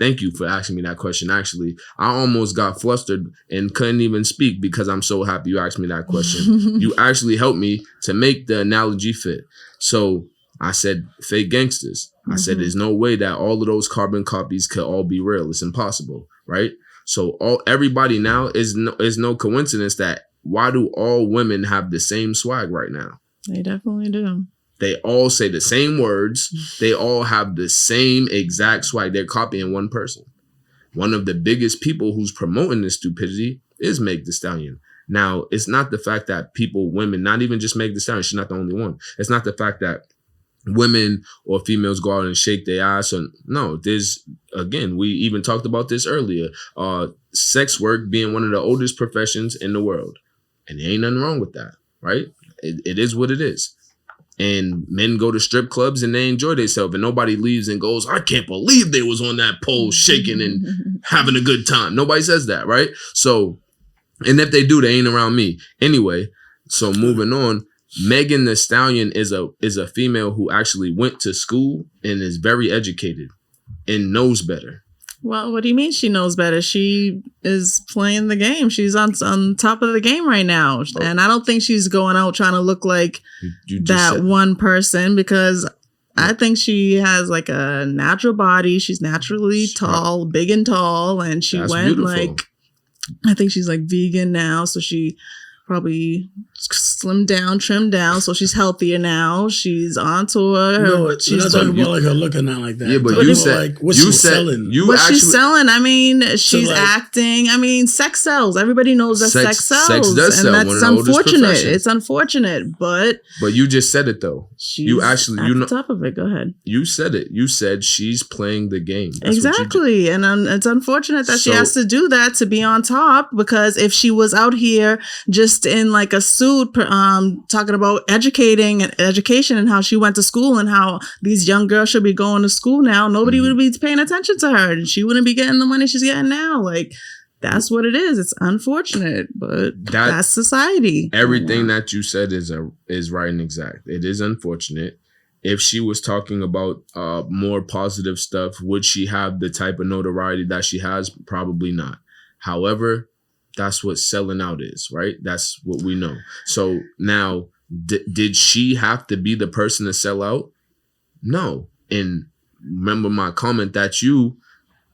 thank you for asking me that question. Actually, I almost got flustered and couldn't even speak because I'm so happy you asked me that question. You actually helped me to make the analogy fit. So I said fake gangsters. I said there's no way that all of those carbon copies could all be real. It's impossible, right? So everybody now is no coincidence that why do all women have the same swag right now? They definitely do. They all say the same words. They all have the same exact swag. They're copying one person. One of the biggest people who's promoting this stupidity is Meg Thee Stallion. Now, it's not the fact that women, not even just Meg Thee Stallion, she's not the only one. It's not the fact that women or females go out and shake their ass. No, again, we even talked about this earlier. Sex work being one of the oldest professions in the world. And there ain't nothing wrong with that, right? It is what it is. And men go to strip clubs and they enjoy themselves, and nobody leaves and goes, I can't believe they was on that pole shaking and having a good time. Nobody says that, right? So, and if they do, they ain't around me. Anyway, so moving on, Megan Thee Stallion is a female who actually went to school and is very educated and knows better. Well, what do you mean she knows better? She is playing the game. She's on top of the game right now. Oh. And I don't think she's going out trying to look like that one person, because I think she has like a natural body. She's naturally tall, big and tall. And she went beautiful. I think she's like vegan now. So she probably slimmed down, trimmed down, so she's healthier now. She's on tour. No, she's not talking about like her looking not like that. Yeah, but you said like what she's selling. She's selling. I mean, she's acting. I mean, sex sells. Everybody knows that sex sells. Sex does sell. And that's unfortunate. It's unfortunate, but you just said it though. You know top of it. Go ahead. You said it. You said she's playing the game. That's exactly, and it's unfortunate that she has to do that to be on top. Because if she was out here just in like a suit, talking about education and how she went to school and how these young girls should be going to school now, nobody would be paying attention to her, and she wouldn't be getting the money she's getting now. Like, that's what it is. It's unfortunate, but that's society. Everything that you said is right and exact. It is unfortunate. If she was talking about more positive stuff, would she have the type of notoriety that she has? Probably not. However, that's what selling out is, right? That's what we know. So now, did she have to be the person to sell out? No. And remember my comment that you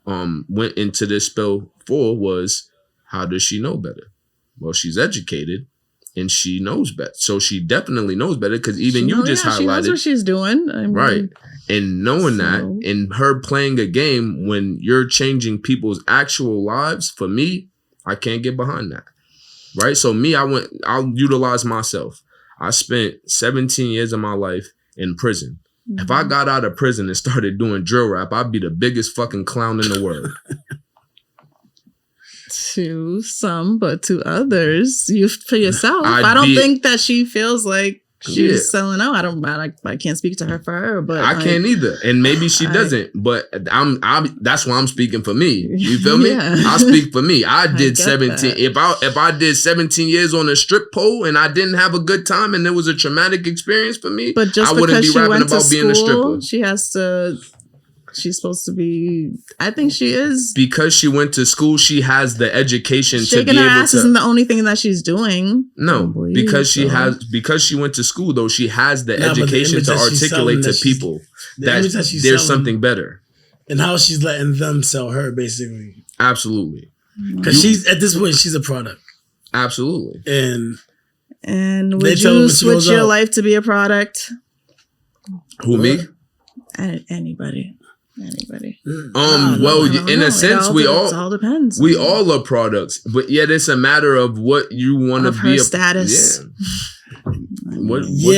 went into this spell for was, how does she know better? Well, she's educated and she knows better. So she definitely knows better, because even you just highlighted. She knows what she's doing. I mean, right. And knowing that, and her playing a game when you're changing people's actual lives, for me, I can't get behind that, right? So I'll utilize myself. I spent 17 years of my life in prison. If I got out of prison and started doing drill rap, I'd be the biggest fucking clown in the world. To some, but to others, for yourself. I don't think that she feels like she's selling out. I can't speak to her for her, but I can't either, and maybe she doesn't. But I'm that's why I'm speaking for me. You feel me? Yeah. I speak for me. I did 17. That. If I did 17 years on a strip pole and I didn't have a good time and it was a traumatic experience for me, but just I wouldn't because be she rapping went to about being a school, stripper. She's supposed to be. I think she is. Because she went to school, she has the education to be Shaking her able ass to. isn't the only thing that she's doing. No, because she went to school though. She has the education to articulate to people that there's something better. And how she's letting them sell her, basically. Absolutely. Because she's at this point, she's a product. Absolutely. And would you switch your life to be a product? Who, me? Anybody. Well, in a sense, it all depends. We all are products, but yet it's a matter of what you want to be. Status. Yeah.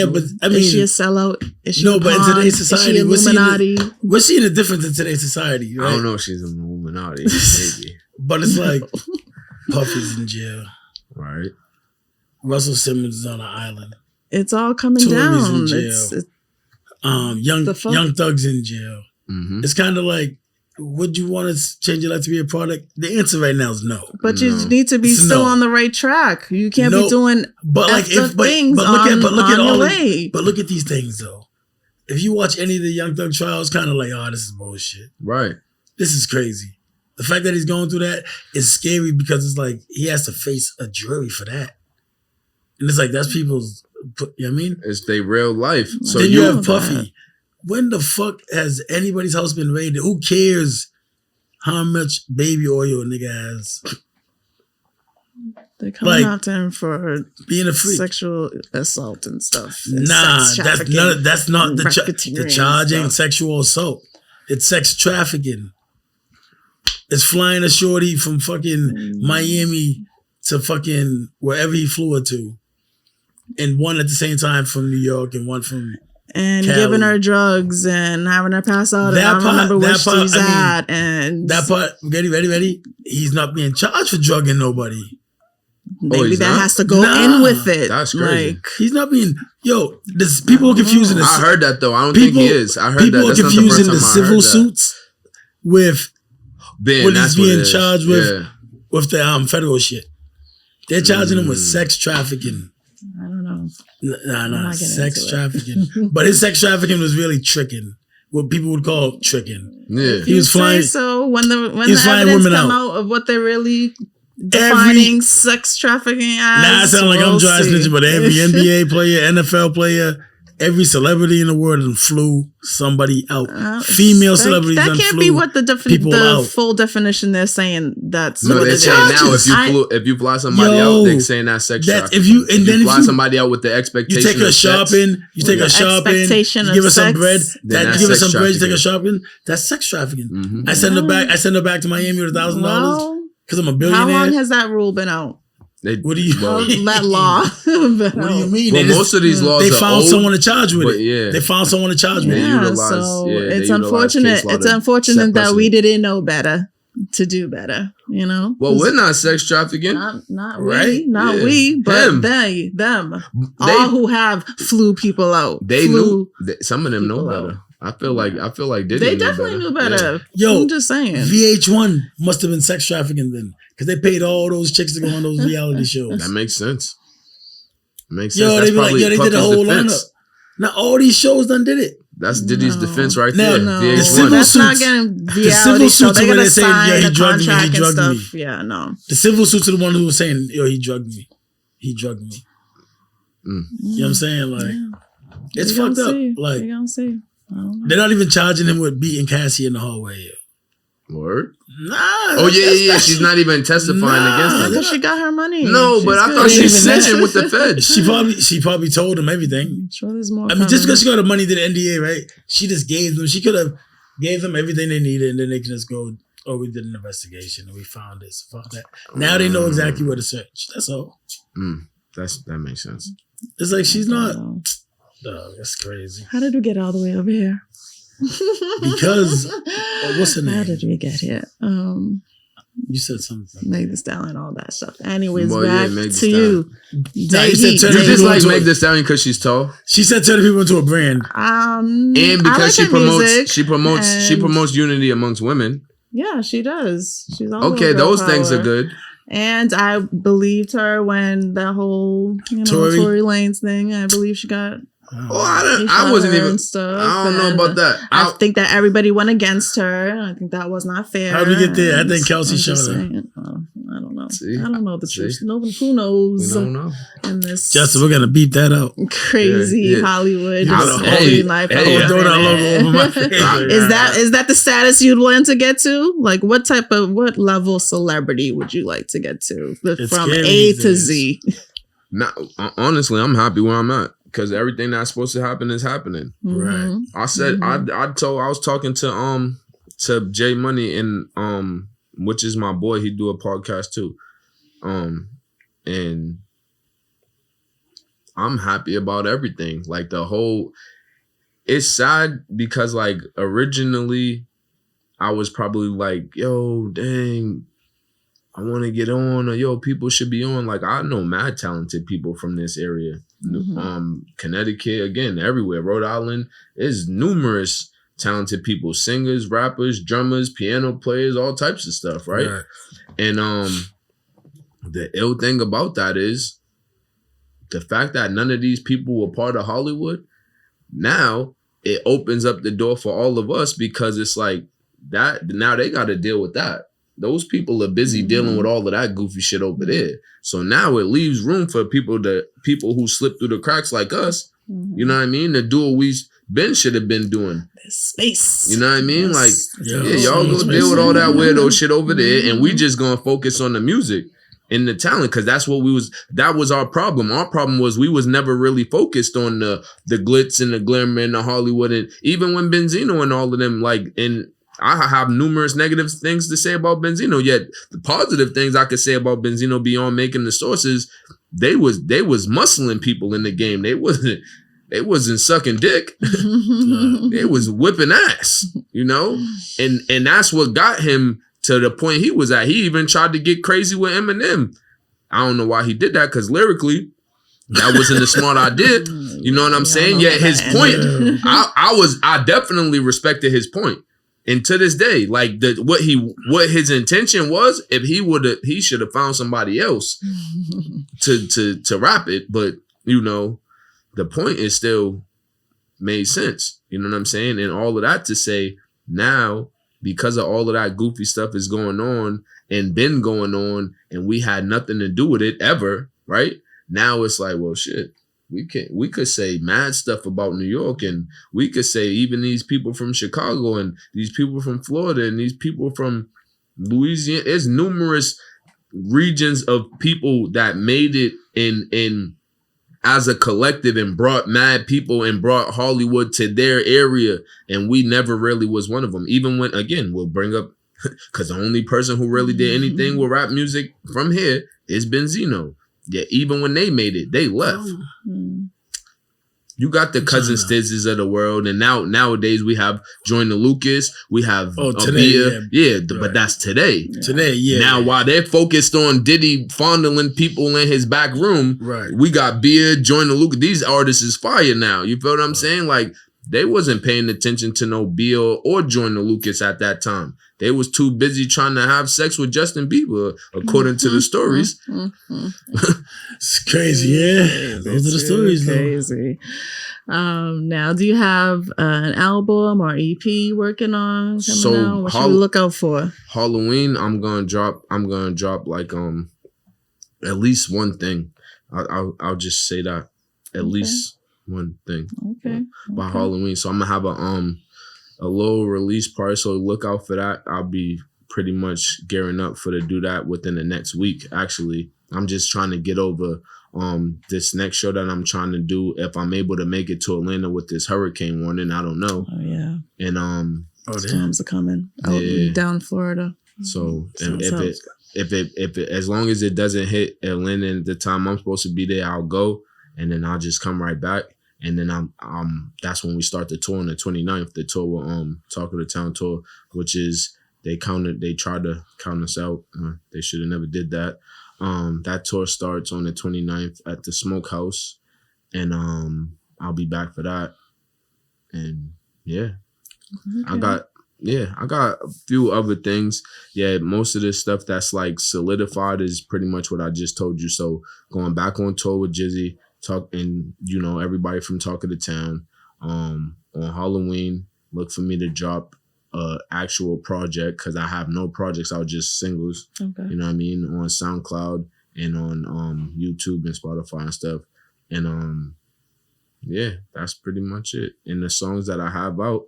But I mean, is she a sellout? Is she no, but in today's society, Illuminati? We're seeing a difference in today's society. Right? I don't know if she's an Illuminati, maybe. But it's like Puffy's in jail, right? Russell Simmons is on an island. It's all coming Tory's down. in jail. Young Thug's in jail. Mm-hmm. It's kind of like, would you want to change your life to be a product? The answer right now is no. But you need to be still on the right track. You can't be doing but look at these things though. If you watch any of the Young Thug trials, kind of like, oh, this is bullshit. Right. This is crazy. The fact that he's going through that is scary because it's like he has to face a jury for that. And it's like, that's people's, you know what I mean? It's their real life. So then you have Puffy. When the fuck has anybody's house been raided? Who cares how much baby oil a nigga has? They're coming after him for being a freak, sexual assault and stuff. And that's not the charge. Ain't sexual assault. It's sex trafficking. It's flying a shorty from fucking Miami to fucking wherever he flew her to, and one at the same time from New York and one from. And Cali. giving her drugs and having her pass out. And I don't remember where she's at. And that part, ready? He's not being charged for drugging nobody. Maybe that has to go in with it. That's crazy. Like, he's not being. People are confusing this. I heard that though. I don't think he is. I heard that. People are confusing the civil suits with what he's being charged with the federal shit. They're charging him with sex trafficking. I don't know. Nah, sex trafficking. But his sex trafficking was really tricking. What people would call tricking. Yeah. He was flying. So when the evidence come out of what they're really defining sex trafficking as. Nah, I sound like I'm dry snitching, but every NBA player, NFL player, every celebrity in the world flew somebody out. Female celebrities that can't be what the full definition they're saying. That's no, they're saying now if you fly somebody out, they're saying that's sex trafficking. If you fly somebody out with the expectation, you take her shopping, you give her some bread, you give her some bread, you take her shopping. That's sex trafficking. Mm-hmm. I send her back to Miami with $1,000 because I'm a billionaire. How long has that rule been out? What do you mean? That law? What do you mean? Well, most of these laws they found someone to charge with it. Yeah. They found someone to charge with it. So it's unfortunate. It's unfortunate that we didn't know better to do better. You know. Well, we're not sex trafficking. Not we, but them. All who have flew people out. They knew. Some of them know better. I feel like they definitely knew better. Yeah. Yo, I'm just saying. VH1 must have been sex trafficking then, because they paid all those chicks to go on those reality shows. That makes sense. They did a whole lineup. Now all these shows done did it. That's Diddy's defense right there. No. VH1. That's not getting reality show. They're gonna sign a contract and stuff. Me. Yeah, no. The civil suits are the one who was saying, "Yo, he drugged me. He drugged me." You know what I'm saying? Like, it's fucked up. Like, we gonna see. They're not even charging him with beating Cassie in the hallway. Word? Nah. Oh yeah. She's not even testifying against him. Because she got her money. No, but I thought she snitching with the feds. She probably told him everything. I'm sure there's more. I mean, just because she got the money to the NDA, right? She just gave them. She could have gave them everything they needed, and then they can just go, "Oh, we did an investigation, and we found this, found that." Now they know exactly where to search. That's all. That makes sense. It's like she's not. That's crazy. How did we get all the way over here? Because what's her name? How did we get here? You said something. Meg Thee Stallion, all that stuff. Anyways, Well, yeah, back Meg Thee to you. Nah, Dae you said Heat. turn You Dae just Heat like into Meg a- Thee Stallion because she's tall, She said turn people into a brand. and I because like she her promotes music, she and- promotes unity amongst women. Yeah, she does. She's all Okay, over girl those things power. are good. And I believed her when that whole, Tory? Tory Lanez thing. I believe she got. Oh, I shot wasn't her even. and stuff, I don't know and about that. I think that everybody went against her. I think that was not fair. How'd we get there? I and think Kelsey I'm just shot her. saying, I don't know. See? I don't know the See? truth. No, who We knows don't know. in this Justin, we're gonna beat that out. crazy Yeah, yeah. Hollywood I just know. holding Hey, life hey, over Throw that logo over my face. Is that the status you'd want to get to? Like, what level celebrity would you like to get to It's from scary A these to days. Z? Honestly, I'm happy where I'm at because everything that's supposed to happen is happening. Right. Mhm. I said Mhm. I was talking to Jay Money and which is my boy. He do a podcast too, and I'm happy about everything. Like the whole. It's sad because like originally, I was probably like, yo, dang, I want to get on, or yo, people should be on. Like I know mad talented people from this area, Connecticut, again, everywhere, Rhode Island. There's numerous talented people, singers, rappers, drummers, piano players, all types of stuff, right? And the ill thing about that is the fact that none of these people were part of Hollywood. Now it opens up the door for all of us because it's like that. Now they got to deal with that. Those people are busy dealing with all of that goofy shit over there. So now it leaves room for people who slip through the cracks like us. You know what I mean? To do what we should have been doing. Space. You know what I mean? Yes. Like, Yeah, yeah, y'all go space. deal with all that weirdo shit over there, and we just gonna focus on the music and the talent, because that's what that was our problem. Our problem was we was never really focused on the glitz and the glamour and the Hollywood, and even when Benzino and all of them, like, and I have numerous negative things to say about Benzino, yet the positive things I could say about Benzino beyond making the sources, they was muscling people in the game. They wasn't sucking dick. They was whipping ass, and that's what got him to the point he was at. He even tried to get crazy with Eminem. I don't know why he did that, because lyrically, that wasn't a smart idea. You know what I'm saying? Yet his point, I definitely respected his point. And to this day, like what his intention was, if he should have found somebody else to rap it. But the point is still made sense. You know what I'm saying? And all of that to say now, because of all of that goofy stuff is going on and been going on, and we had nothing to do with it ever, right? Now it's like, well, shit. We could say mad stuff about New York, and we could say even these people from Chicago and these people from Florida and these people from Louisiana. There's numerous regions of people that made it in as a collective and brought mad people and brought Hollywood to their area, and we never really was one of them. Even when, again, we'll bring up, because the only person who really did anything with rap music from here is Benzino. Yeah, even when they made it, they left. You got the Cousin Stizzes of the world, and nowadays we have Joyner Lucas, we have today, but that's today. Today, yeah. Now, while they're focused on Diddy fondling people in his back room, right, we got Bia, Joyner Lucas. These artists is fire now. You feel what I'm saying? Like, they wasn't paying attention to no Bia or Joyner Lucas at that time. They was too busy trying to have sex with Justin Bieber, according to the stories. It's crazy, yeah. Those are the stories, crazy. Now, do you have an album or EP working on coming out? What should we look out for? Halloween, I'm gonna drop like at least one thing. I'll just say that at least one thing. By Halloween, so I'm gonna have a little release party, so look out for that. I'll be pretty much gearing up to do that within the next week. Actually, I'm just trying to get over this next show that I'm trying to do. If I'm able to make it to Atlanta with this hurricane warning, I don't know. Oh yeah. And storms are coming out down Florida. So if it as long as it doesn't hit Atlanta at the time I'm supposed to be there, I'll go, and then I'll just come right back. And then that's when we start the tour on the 29th. The tour will Talk of the Town tour, which is They tried to count us out. They should have never did that. That tour starts on the 29th at the Smokehouse, and I'll be back for that. And yeah, okay. I got a few other things. Yeah, most of this stuff that's like solidified is pretty much what I just told you. So going back on tour with Jizzy, everybody from Talk of the Town. On Halloween, look for me to drop actual project, because I have no projects out, just singles. Okay. You know what I mean? On SoundCloud and on YouTube and Spotify and stuff. And yeah, that's pretty much it. And the songs that I have out,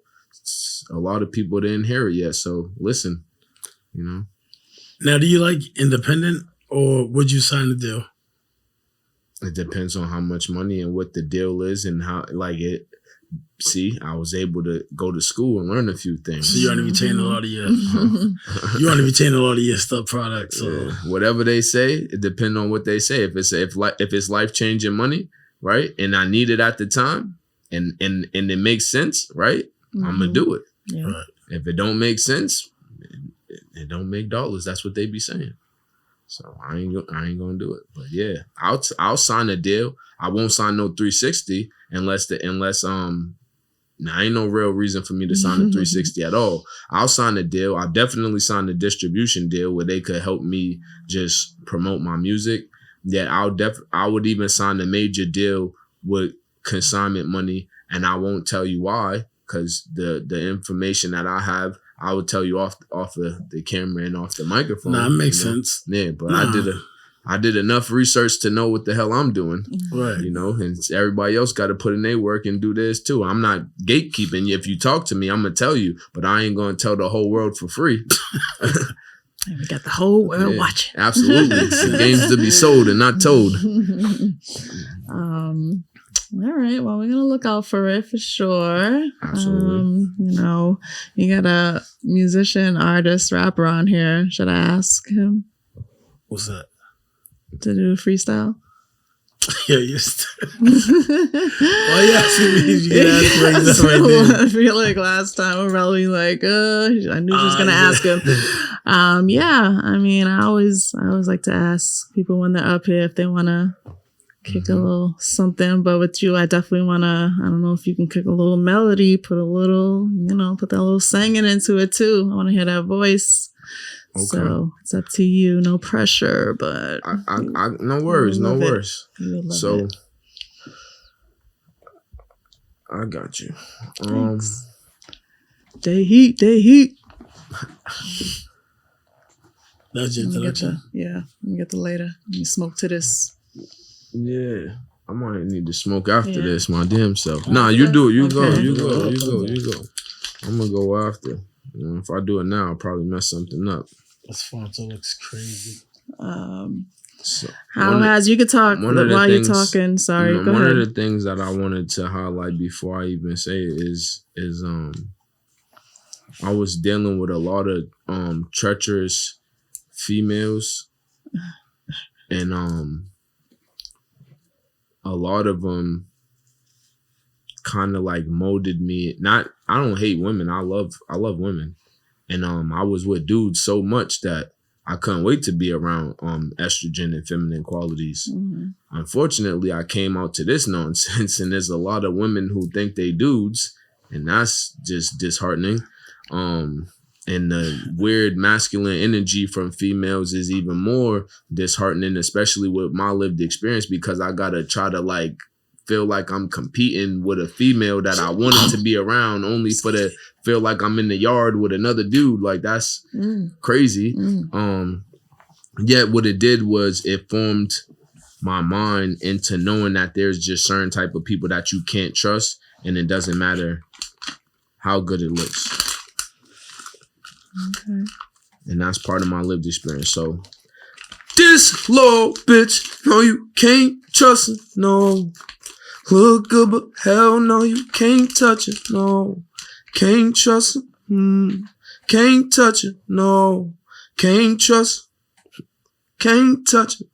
a lot of people didn't hear it yet, so listen. Now, do you like independent, or would you sign a deal? It depends on how much money and what the deal is and how it. See, I was able to go to school and learn a few things. So you want to retain a lot of your stuff products. So. Yeah. Whatever they say, it depends on what they say. If it's life-changing money, right, and I need it at the time, and it makes sense, right, I'm gonna do it. Yeah. Right. If it don't make sense, it don't make dollars. That's what they be saying. So I ain't gonna do it. But yeah, I'll sign a deal. I won't sign no 360 unless now ain't no real reason for me to sign a 360 at all. I'll sign a deal. I definitely sign a distribution deal where they could help me just promote my music. Yeah, I would even sign a major deal with consignment money, and I won't tell you why, because the information that I have, I would tell you off of the camera and off the microphone. Nah, it makes sense. Yeah, but I did enough research to know what the hell I'm doing. Right. And everybody else got to put in their work and do this too. I'm not gatekeeping you. If you talk to me, I'm going to tell you, but I ain't going to tell the whole world for free. We got the whole world watching. Absolutely. Some games to be sold and not told. All right. Well, we're going to look out for it for sure. Absolutely. You got a musician, artist, rapper on here. Should I ask him? What's that? To do a freestyle? Yeah, I feel like last time we're probably like, I knew she was gonna ask him. Yeah, I mean, I always like to ask people when they're up here if they wanna kick a little something. But with you, I definitely wanna. I don't know if you can kick a little melody, put that little singing into it too. I wanna hear that voice. Okay. So it's up to you. No pressure, but I no worries, no worries. So I got you. Dae Heat. That's your introduction. Let me get the later. Let me smoke to this. Yeah, I might need to smoke after this, my damn self. Nah, you do it. You go. I'm gonna go after. If I do it now, I'll probably mess something up. This font looks crazy. You could talk while you're talking. Sorry, go ahead. One of the things that I wanted to highlight before I even say it is I was dealing with a lot of treacherous females, and a lot of them kind of like molded me. I don't hate women. I love women. And I was with dudes so much that I couldn't wait to be around estrogen and feminine qualities. Mm-hmm. Unfortunately, I came out to this nonsense, and there's a lot of women who think they dudes, and that's just disheartening. And the weird masculine energy from females is even more disheartening, especially with my lived experience, because I gotta try to feel like I'm competing with a female that I wanted to be around only for the feel like I'm in the yard with another dude. Like, that's crazy. Yet what it did was it formed my mind into knowing that there's just certain type of people that you can't trust, and it doesn't matter how good it looks. Okay. And that's part of my lived experience. So this little bitch, no, you can't trust her, no. Look good, but hell no, you can't touch it, no. Can't trust her, can't touch it, no. Can't trust her, can't touch it.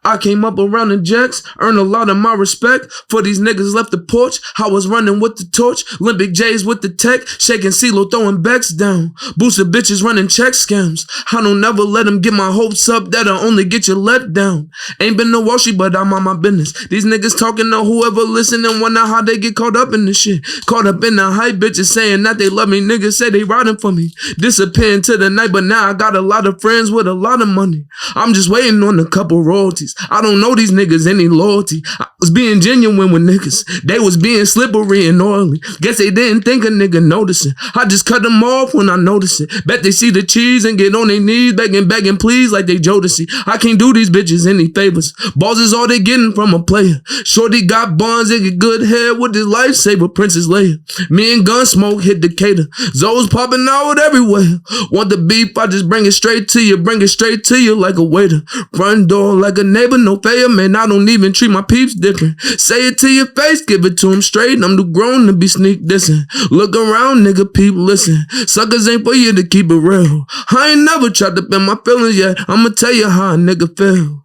I came up around the jacks, earned a lot of my respect. For these niggas left the porch, I was running with the torch. Olympic J's with the tech, shaking CeeLo, throwing backs down. Boosted bitches running check scams. I don't never let them get my hopes up, that'll only get you let down. Ain't been no Wall Street, but I'm on my business. These niggas talking to whoever listen and wonder how they get caught up in this shit. Caught up in the hype, bitches saying that they love me. Niggas say they riding for me. Disappear into the night, but now I got a lot of friends with a lot of money. I'm just waiting on a couple royalties. I don't know these niggas any loyalty. I was being genuine with niggas. They was being slippery and oily. Guess they didn't think a nigga noticing. I just cut them off when I notice it. Bet they see the cheese and get on their knees begging please like they Jodeci. I can't do these bitches any favors. Balls is all they getting from a player. Shorty got buns and get good hair with this lifesaver, Princess Leia. Me and Gunsmoke hit Decatur. Zoe's popping out everywhere. Want the beef, I just bring it straight to you. Bring it straight to you like a waiter. Front door like a neighbor, no fair, man. I don't even treat my peeps different. Say it to your face, give it to them straight. I'm too grown to be sneak dissing. Look around, nigga, peep, listen. Suckers ain't for you to keep it real. I ain't never tried to bend my feelings yet. I'ma tell you how a nigga feel.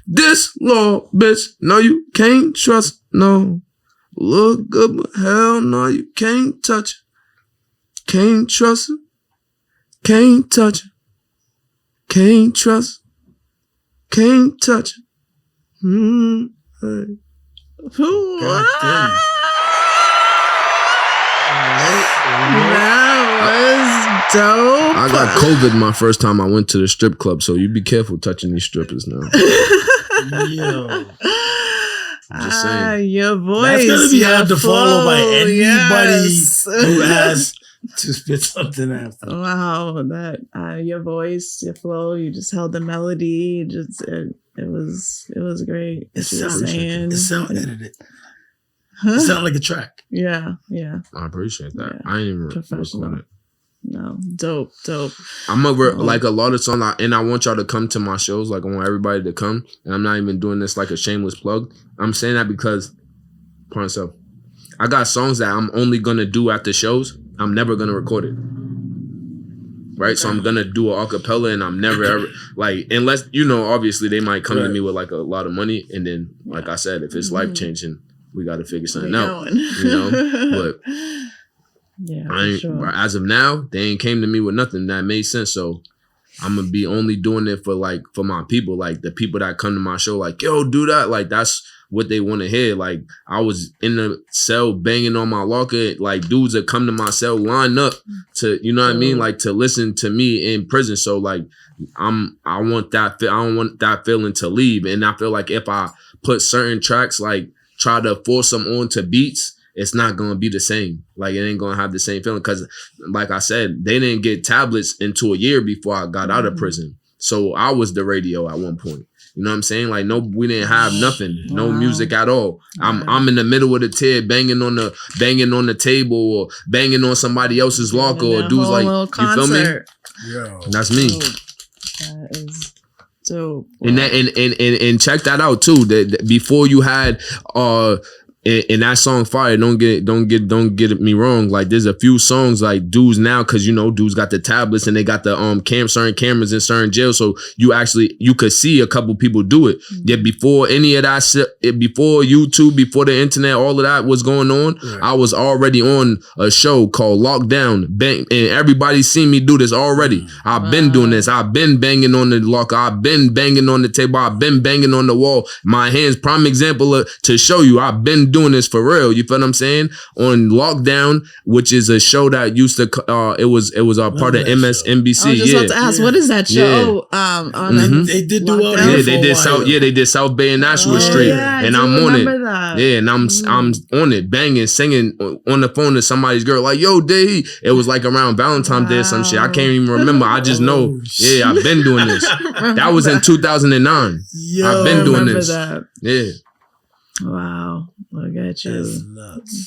This law, bitch, no, you can't trust, no. Look good, but hell no, you can't touch it. Can't trust it. Can't touch it. Can't trust it. Can't touch it. Hey. That was dope. I got COVID my first time I went to the strip club, so you be careful touching these strippers now. Yo. Just saying. Your voice. That's gonna be hard to follow by anybody yes. who has to spit something after. Wow, that your voice, your flow, you just held the melody. It was great. It sound edited. Huh? It sounded like a track. Yeah. I appreciate that. Yeah. I ain't even Professional. record it. No, dope. I'm like a lot of songs, and I want y'all to come to my shows. Like I want everybody to come, and I'm not even doing this like a shameless plug. I'm saying that because, for myself, I got songs that I'm only gonna do at the shows. I'm never gonna record it. Right, so I'm gonna do an acapella, and I'm never ever like unless obviously they might come to me with like a lot of money, and then like I said, if it's life changing, we got to figure something out. But. Yeah, I ain't, sure. As of now, they ain't came to me with nothing that made sense. So I'm gonna be only doing it for my people, like the people that come to my show, like, yo, do that. Like that's what they want to hear. Like I was in the cell banging on my locker, like dudes that come to my cell line up to, what I mean, like to listen to me in prison. So like I want that. I don't want that feeling to leave. And I feel like if I put certain tracks, like try to force them onto beats, it's not going to be the same. Like, it ain't going to have the same feeling. Because, like I said, they didn't get tablets into a year before I got out of prison. So, I was the radio at one point. You know what I'm saying? Like, we didn't have nothing. Wow. No music at all. I'm in the middle of the tier banging on the table or banging on somebody else's locker or dudes like, you feel me? Yo. That's me. That is dope. Wow. And check that out, too. That before you had... And that song Fire, don't get me wrong. Like there's a few songs like dudes now, cause dudes got the tablets and they got the certain cameras in certain jails, so you could see a couple people do it. Mm-hmm. Yet before any of that shit, before YouTube, before the internet, all of that was going on, right. I was already on a show called Lockdown, Bang, and everybody's seen me do this already. I've been doing this. I've been banging on the locker. I've been banging on the table. I've been banging on the wall. My hands, prime example to show you. I've been doing this for real. You feel what I'm saying? On Lockdown, which is a show that used to it was a part of MSNBC. I was just about to ask, what is that show? They did do all that. They did South Bay and Nashua Street, and I'm on it. That. Yeah, and I'm on it, banging, singing on the phone to somebody's girl, like, yo, Dae Heat. It was like around Valentine's Day or some shit. I can't even remember. I just know. Yeah, I've been doing this. That was in 2009. Yo, I've been doing this. That. Yeah. Wow, look at you.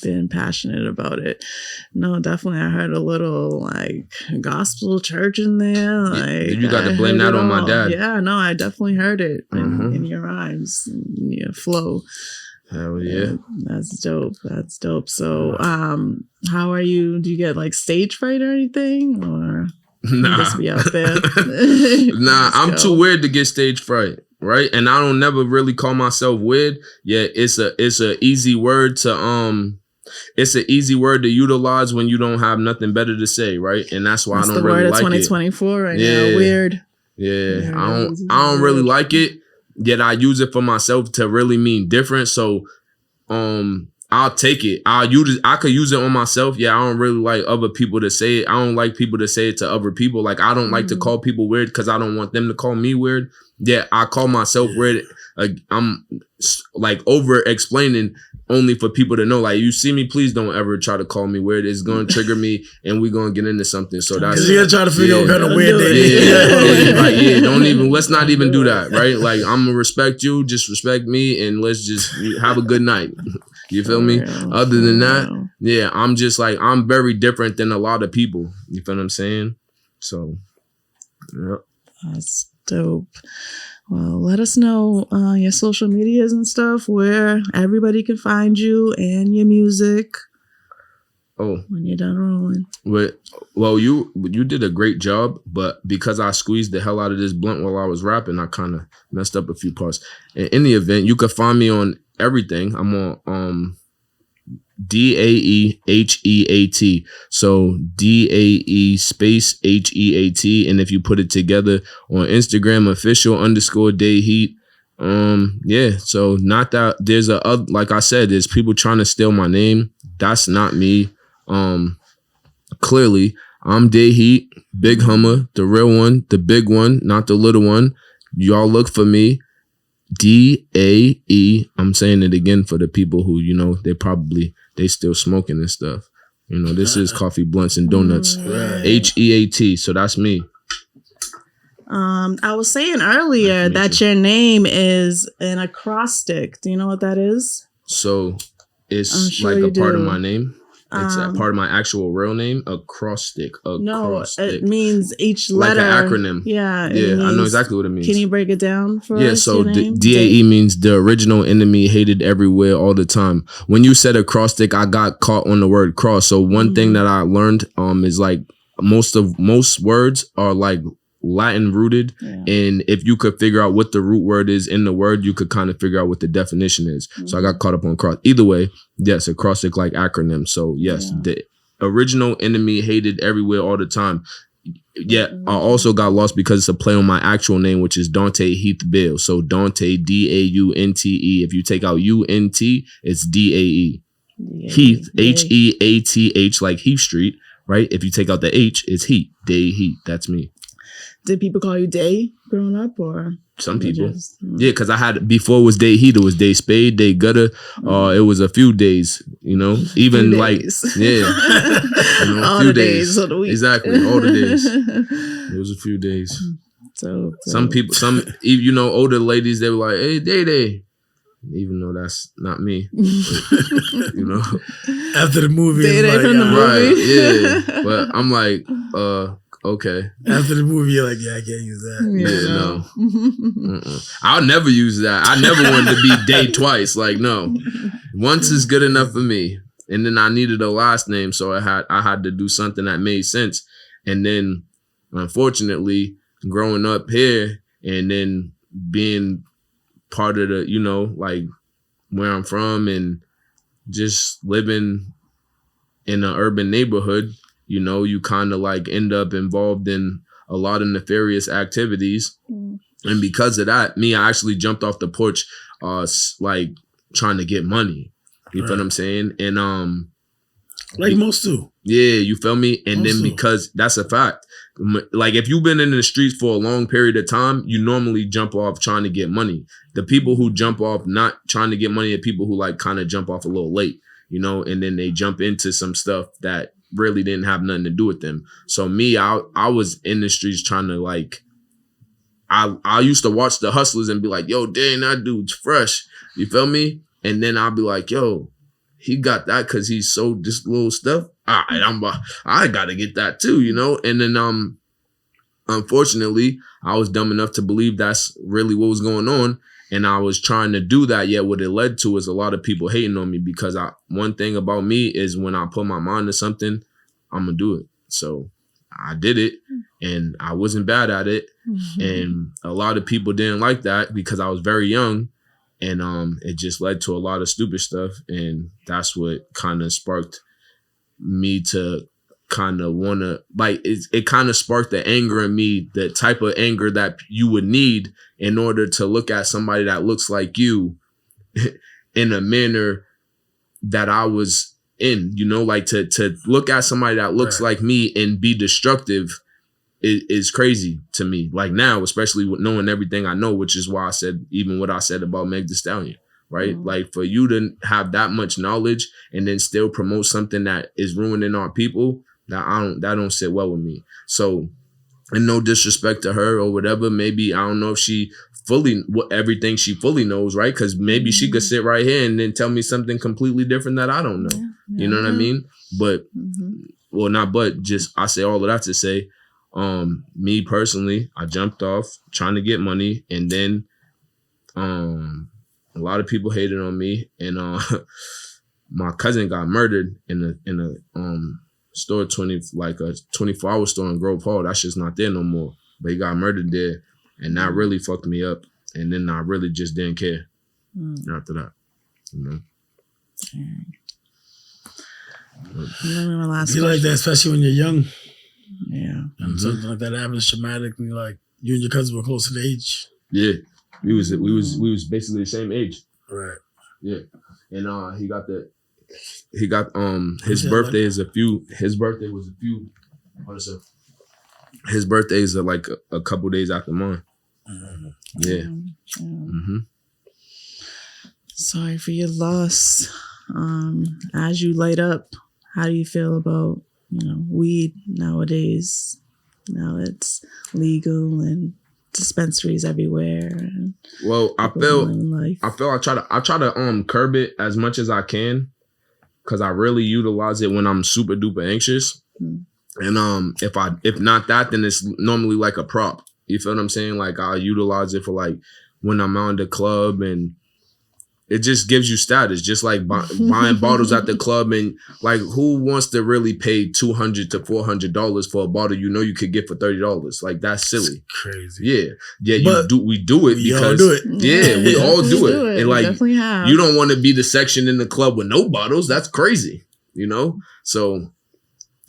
Been passionate about it. No, definitely. I heard a little like gospel church in there. Like you got to blame that on my dad. Yeah, no, I definitely heard it in your rhymes, in your flow. Hell yeah. That's dope. That's dope. So, how are you? Do you get like stage fright or anything, or nah, you just be out there? Nah, I'm too weird to get stage fright. right? And I don't never really call myself weird. Yeah, it's a easy word to it's an easy word to utilize when you don't have nothing better to say, right? And that's why That's I don't the really word of like 2024 right Yeah. now. Weird. Yeah, Yeah, I don't really like it. Yet I use it for myself to really mean different. So, I'll take it. I'll use it. I could use it on myself. Yeah, I don't really like other people to say it. I don't like people to say it to other people. Like I don't like to call people weird because I don't want them to call me weird. Yeah, I call myself weird. I'm like over explaining only for people to know. Like you see me, please don't ever try to call me weird. It's gonna trigger me, and we're gonna get into something. So that's because you're gonna try to figure out what kind of weird that is. Don't even. Let's not even do that, right? Like I'm gonna respect you, just respect me, and let's just have a good night. You feel me? Other than that, yeah, I'm just like I'm very different than a lot of people. You feel what I'm saying? So, yeah. That's dope. Well, let us know your social medias and stuff where everybody can find you and your music. Oh, when you're done rolling. Well, you did a great job, but because I squeezed the hell out of this blunt while I was rapping, I kind of messed up a few parts. In any event, you can find me on everything. I'm on DAEHEAT. So DAE space HEAT, and if you put it together on Instagram, official_Dae Heat. Yeah. So not that there's like I said, there's people trying to steal my name. That's not me. Clearly, I'm Dae Heat, Big Hummer, the real one, the big one, not the little one. Y'all look for me. DAE. I'm saying it again for the people who, they still smoking and stuff. This is coffee, blunts, and donuts. HEAT. So that's me. I was saying earlier that your name is an acrostic. Do you know what that is? So it's like a part of my name. It's a part of my actual real name. Acrostic. No, it means each letter. Like an acronym. Yeah. I know exactly what it means. Can you break it down for us? Yeah, so DAE means the original enemy, hated everywhere all the time. When you said acrostic, I got caught on the word cross. So one thing that I learned is like most words are like Latin rooted, and if you could figure out what the root word is in the word, you could kind of figure out what the definition is. So I got caught up on cross. Either way, yes, acrostic like acronym. So yes, the original enemy, hated everywhere all the time. Yeah, I also got lost because it's a play on my actual name, which is Daunte Heath Bill. So Daunte, DAUNTE. If you take out UNT, it's DAE. Heath, HEATH, like Heath Street, right? If you take out the H, it's Heat. Dae Heat. That's me. Did people call you Dae growing up, or some people? Yeah, because I had before it was Dae Heat, it was Dae Spade, Dae Gutter. It was a few days, even like all few the days of the week. Exactly, all the days. It was a few days. So some people, older ladies, they were like, "Hey, Dae," even though that's not me. But, after the movie, Dae from the movie, right? Yeah, but I'm like, okay. After the movie, you're like, yeah, I can't use that. No. I'll never use that. I never wanted to be Dae twice. Like, no. Once is good enough for me. And then I needed a last name, so I had to do something that made sense. And then, unfortunately, growing up here and then being part of the, like where I'm from and just living in an urban neighborhood, you kind of like end up involved in a lot of nefarious activities. And because of that, I actually jumped off the porch, like trying to get money. You feel what I'm saying? And, like most do. Yeah, you feel me? And then because that's a fact. Like if you've been in the streets for a long period of time, you normally jump off trying to get money. The people who jump off not trying to get money are people who like kind of jump off a little late, and then they jump into some stuff that really didn't have nothing to do with them. So I was in the streets trying to like, I used to watch the hustlers and be like, yo, dang, that dude's fresh. You feel me? And then I'll be like, yo, he got that because he sold this little stuff. All right, I got to get that too, And then unfortunately, I was dumb enough to believe that's really what was going on. And I was trying to do that, yet what it led to is a lot of people hating on me because one thing about me is when I put my mind to something, I'm going to do it. So I did it and I wasn't bad at it. And a lot of people didn't like that because I was very young, and it just led to a lot of stupid stuff, and that's what kind of sparked me to kind of want to, like, it kind of sparked the anger in me, the type of anger that you would need in order to look at somebody that looks like you in a manner that I was in, you know, like to look at somebody that looks like me and be destructive is crazy to me. Like now, especially with knowing everything I know, which is why I said even what I said about Meg Thee Stallion, right? Like for you to have that much knowledge and then still promote something that is ruining our people, that don't sit well with me. So, and no disrespect to her or whatever, maybe I don't know if she everything she fully knows, right? Because maybe she could sit right here and then tell me something completely different that I don't know. You know what I mean? But well, not but, just I say all of that to say, me personally, I jumped off trying to get money, and then a lot of people hated on me, and my cousin got murdered in a store, a 24-hour store in Grove Hall. That shit's not there no more. But he got murdered there, and that really fucked me up. And then I really just didn't care after that, you know. You like that, especially when you're young. Yeah. And something like that happens traumatically, like you and your cousin were close in age. Yeah. We was basically the same age. Right. Yeah. And his birthday was a few his birthday is like a couple days after mine. Yeah. Sorry for your loss. As you light up, how do you feel about, you know, weed nowadays? Now it's legal and dispensaries everywhere. And well, I try to curb it as much as I can, because I really utilize it when I'm super duper anxious. And if not that, then it's normally like a prop. You feel what I'm saying? Like I utilize it for like when I'm out in the club, and it just gives you status, just like buying bottles at the club. And like, who wants to really pay $200 to $400 for a bottle you know you could get for $30? Like, that's silly. It's crazy. Yeah. We do it because all do it. We all do it. And like, definitely have. You don't want to be the section in the club with no bottles. That's crazy, you know. So,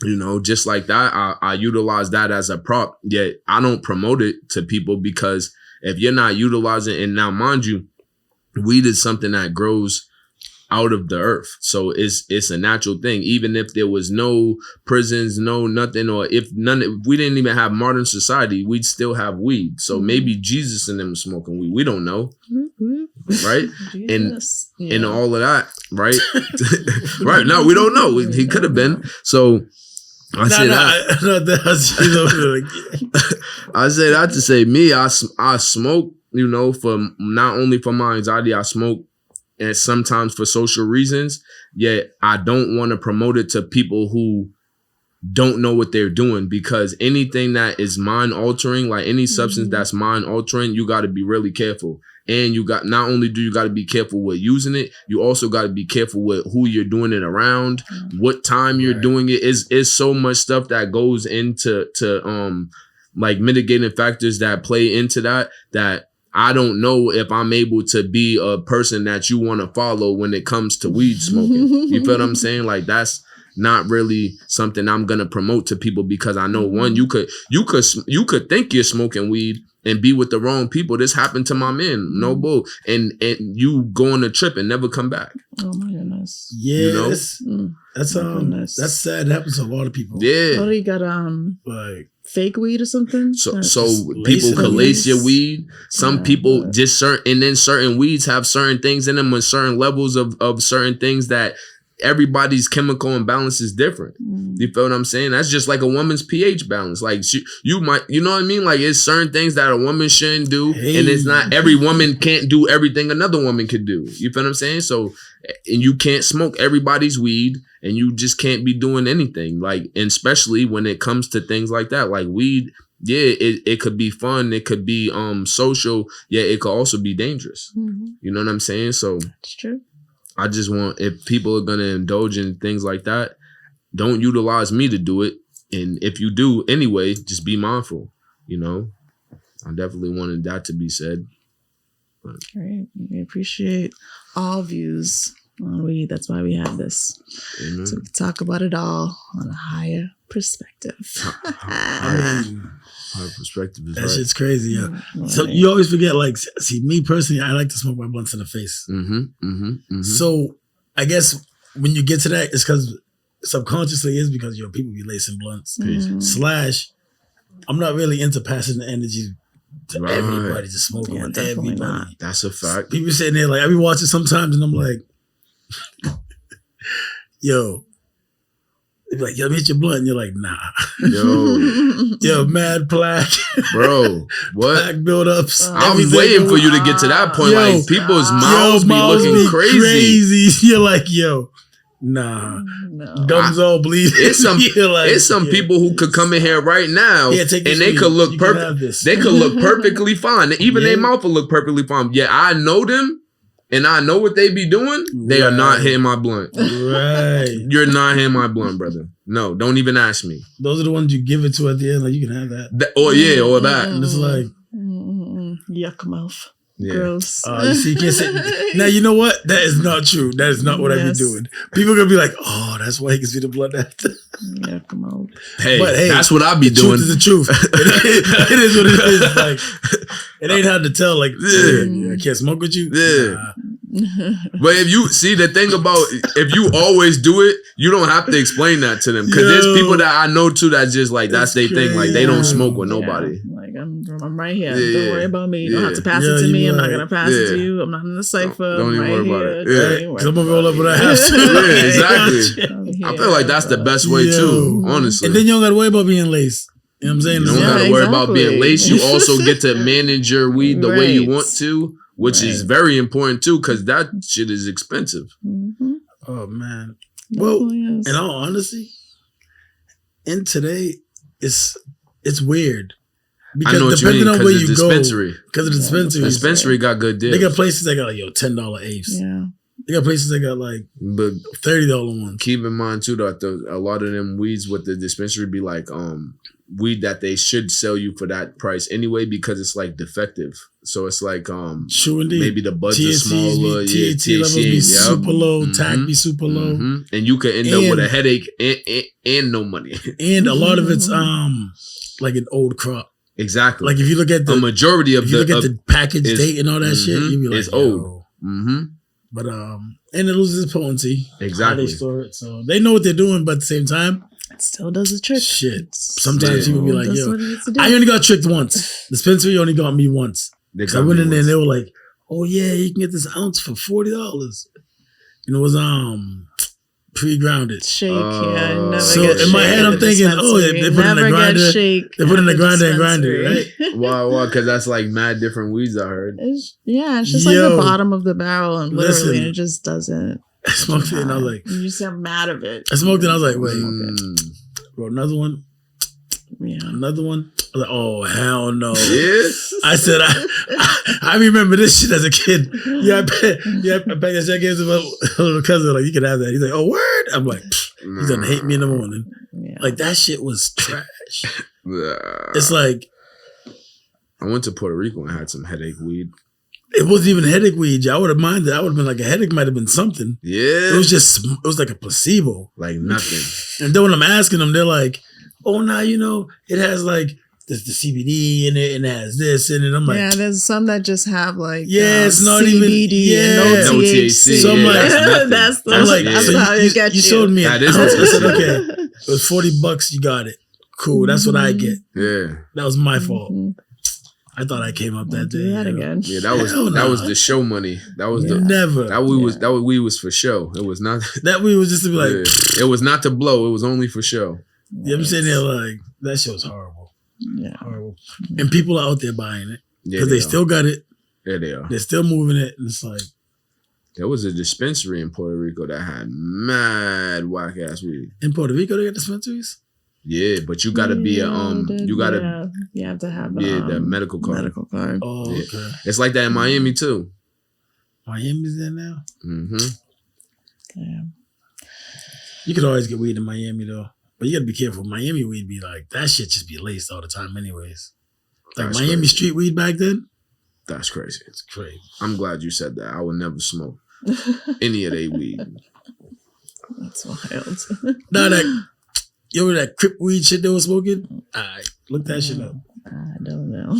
you know, just like that, I utilize that as a prop. Yet I don't promote it to people, because if you're not utilizing, and now mind you, weed is something that grows out of the earth. So it's a natural thing. Even if there was no prisons, no nothing, or if we didn't even have modern society, we'd still have weed. So maybe Jesus and them smoking weed. We don't know. Right? And all of that, right? Right. No, we don't know. He could have been. So I say that to say me, I smoke, you know, for not only for my anxiety, I smoke, and sometimes for social reasons. Yet I don't want to promote it to people who don't know what they're doing, because anything that is mind altering, like any substance that's mind altering, you got to be really careful. And not only do you got to be careful with using it, you also got to be careful with who you're doing it around, what time you're doing it. Is so much stuff that goes into like mitigating factors that play into that I don't know if I'm able to be a person that you want to follow when it comes to weed smoking. You feel what I'm saying? Like, that's not really something I'm gonna promote to people, because I know one, you could think you're smoking weed and be with the wrong people. This happened to my man, no bull, and you go on a trip and never come back. Oh my goodness. Yeah, you know? That's sad. It happens to a lot of people. Yeah. Oh, he got like fake weed or something. So people can lace your weed. Some people just certain weeds have certain things in them with certain levels of certain things that everybody's chemical imbalance is different. You feel what I'm saying? That's just like a woman's pH balance. Like you might, you know what I mean? Like, it's certain things that a woman shouldn't do, and it's not every woman can't do everything another woman could do. You feel what I'm saying? So, and you can't smoke everybody's weed, and you just can't be doing anything. Like, and especially when it comes to things like that, like weed. Yeah, it could be fun. It could be social. Yeah, it could also be dangerous. You know what I'm saying? So it's true. I just want, if people are going to indulge in things like that, don't utilize me to do it. And if you do anyway, just be mindful, you know? I definitely wanted that to be said. Great. We appreciate all views on weed. That's why we have this. Amen. So we can talk about it all on a higher perspective. I mean, Our perspective is that right. shit's crazy, yeah. Right. So you always forget, like, see, me personally, I like to smoke my blunts in the face. So I guess when you get to that, it's because subconsciously is because people be lacing blunts. Slash, I'm not really into passing the energy to Right. everybody, just smoking Yeah, with definitely everybody. not. That's a fact. People sitting there like I be watching sometimes and I'm like, yo. They be like, yo, hit your blunt. And you're like, nah. Yo, mad plaque. Bro, what? Plaque buildups. I'm everything. waiting for you to get to that point. Yo, like, people's mouths be mouths looking be crazy. You're like, yo, nah. No. Gums all bleeding. It's some You're like, it's some yeah. people who could come in here right now Yeah, take this and they weed. could look You can have perfect. this. They could look perfectly fine. Even Yeah. their mouth will look perfectly fine. Yeah, I know them and I know what they be doing. They are not Right. hitting my blunt. Right. You're not hitting my blunt, brother. No, don't even ask me. Those are the ones you give it to at the end. Like, you can have that. Or yeah, or that. And it's like, Yuck mouth. Yeah. Gross. you see, you can't say. Now, you know what? That is not true. That is not what I be Yes. doing. People are going to be like, oh, that's why he gives me the blood after. Yuck mouth. Hey, But hey, that's what I be The doing. truth is the truth. It is what it is. Like, it ain't hard to tell. Like, Yeah. I can't smoke with you. Yeah. Nah. But if you see the thing about if you always do it, you don't have to explain that to them because there's Yo. people that I know too that just like that's their thing. Like they don't crazy. smoke with nobody. Yeah. Like I'm right here. Yeah, Don't worry about me. You don't yeah. have to pass Yeah, it to you me. I'm not right. gonna pass it to Yeah. you. I'm not in the cipher. Don't I'm even right worry about here. it. Don't Yeah. even worry 'Cause I'm going to about roll up me. what I have to. Yeah, exactly. I'm I here, feel like that's the but- best way too, honestly. And then you don't got to worry about being laced. You know what I'm saying? You don't Yeah, gotta worry about being exactly. laced. You also get to manage your weed the way you Right. want to, which is Right. very important too, because that shit is expensive. Mhm. Oh, man. Well, Definitely is. in all honesty, in today, it's weird. Because I know what you mean depending on because where the you dispensary. go, because of the dispensary, Dispensary got good they deals. got places that got like, yo, $10 apes. Yeah. They got places that got like But $30 ones. keep in mind too that a lot of them weeds with the dispensary be like weed that they should sell you for that price anyway because it's like defective. So it's like True indeed. maybe the buds are THCs smaller, be, THC levels be yep. super low, Mhm. TAC be super low, And you could end up with a And- headache and no money. and a lot of it's like an old crop. Exactly. Like if you look at the the majority of if you look at the package is- date and all that shit, you be like, it's old. yo. Mm-hmm. But and it loses its potency. How Exactly. they store it, so they know what they're doing, but at the same time, It still does the trick. shit. Sometimes Yeah. people be like, Does yo, what it needs to do. I only got tricked once. Dispensary only got me once. They So I went in there and they were like, "Oh yeah, you can get this ounce for $40." And it was pre-grounded. Shake, yeah. Never So get in my shake head, at I'm the thinking, oh, dispensary. they put it in the Never get grinder. shake They put it in at the grinder and grind it, dispensary. Why? Because that's like mad different weeds. I heard. It's just like Yo. the bottom of the barrel, and literally, Listen. it just doesn't. I smoked it and I was like, you just have mad of it. I smoked it and I was like, wait, Mm. bro, another one, Yeah. another one. I was like, oh hell no. Yeah. I said, I remember this shit as a kid. Yeah, I bet that shit gave to my little cousin. Like, you can have that. He's like, oh, word. I'm like, he's gonna hate me in the morning. Yeah. Like, that shit was trash. Nah. It's like, I went to Puerto Rico and had some headache weed. it wasn't even headache weed. Yeah, I would have minded. I would have been like, a headache might have been something. Yeah. It was like a placebo. like nothing. And then when I'm asking them, they're like, oh, now, it has like the CBD in it and it has this in it. I'm like, yeah, there's some that just have like Yeah, it's not CBD even- and yeah. no No THC. THC, So I'm like- that's nothing. that's the, I'm like, that's so how you, it gets you showed me. That I is said, nothing. okay, it was $40. You got it. Cool. That's what I get. Yeah. That was my fault. Mhm. I thought I came up that day. Do that again. Yeah, that was Hell that nah. was the show money. That was the Never. that we was for show. It was not That weed was just to be like, yeah. It was not to blow, it was only for show. yeah, I'm sitting there like, that shit was horrible. Yeah. Horrible. And people are out there buying it Yeah. because they still got it. Yeah, they are. They're still moving it. And it's like, There was a dispensary in Puerto Rico that had mad whack ass weed. in Puerto Rico, they got dispensaries? Yeah, but you gotta be a you gotta Yeah, you have to have the medical card. medical card. Oh, Yeah. okay. It's like that in Miami too. Miami's there now? Mm-hmm. Yeah. You could always get weed in Miami, though. But you got to be careful. Miami weed be like, that shit just be laced all the time anyways. Like That's Miami crazy. street weed back then? That's crazy. It's crazy. I'm glad you said that. I would never smoke any of they weed. That's wild. Nah, that Crip weed shit they was smoking? Alright, look that shit up. I don't know.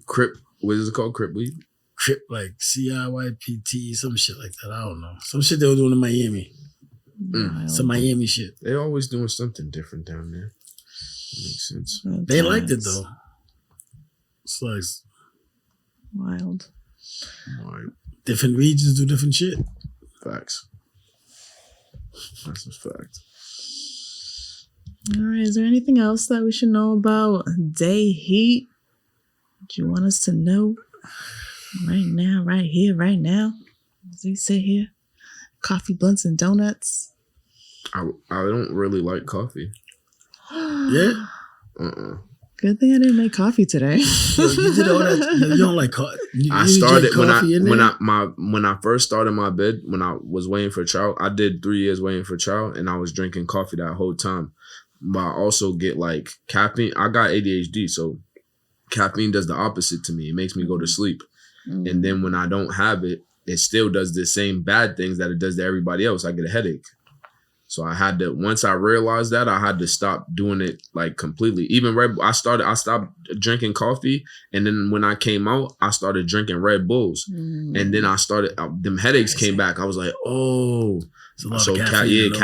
Crip, what is it called? Crip weed? Crip, like CIYPT, some shit like that. I don't know. Some shit they were doing in Miami. Wild. Some Miami shit. They always doing something different down there. Makes sense. They liked it though. It's like Wild. All right. different regions do different shit. Facts. That's a fact. All right. Is there anything else that we should know about Dae Heat? Do you want us to know right now, right here, right now? As we sit here, coffee, blunts, and donuts. I don't really like coffee. Yeah? Good thing I didn't make coffee today. Yo, you did all that. You don't like coffee. I started when I first started my bed, when I was waiting for child. I did 3 years waiting for child, and I was drinking coffee that whole time. But I also get like caffeine. I got ADHD, so caffeine does the opposite to me. It makes me go to sleep. And then when I don't have it, it still does the same bad things that it does to everybody else. I get a headache. So I had to, once I realized that, I had to stop doing it like completely. Even I stopped drinking coffee. And then when I came out, I started drinking Red Bulls. And then I started, them headaches came back. I was like, oh. So caffeine,